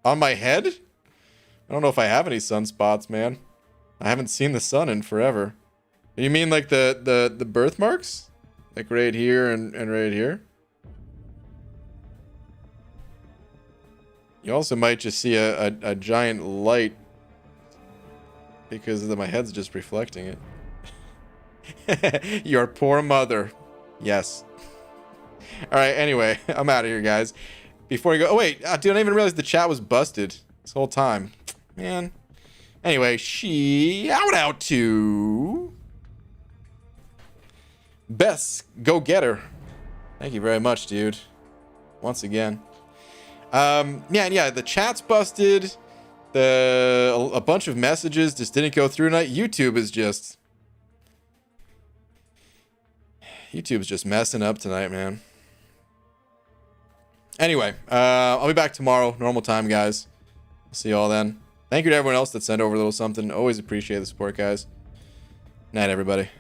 on my head. I don't know if I have any sunspots, man. I haven't seen the sun in forever. You mean like the birthmarks? Like right here and right here? You also might just see a giant light because my head's just reflecting it. Your poor mother. Yes. All right, anyway, I'm out of here, guys. Before you go... Oh, wait. Dude, I didn't even realize the chat was busted this whole time. Man. Anyway, out to... Best Go Getter. Thank you very much, dude. Once again. Yeah, the chat's busted. A bunch of messages just didn't go through tonight. YouTube's just messing up tonight, man. Anyway, I'll be back tomorrow, normal time, guys. See you all then. Thank you to everyone else that sent over a little something. Always appreciate the support, guys. Night, everybody.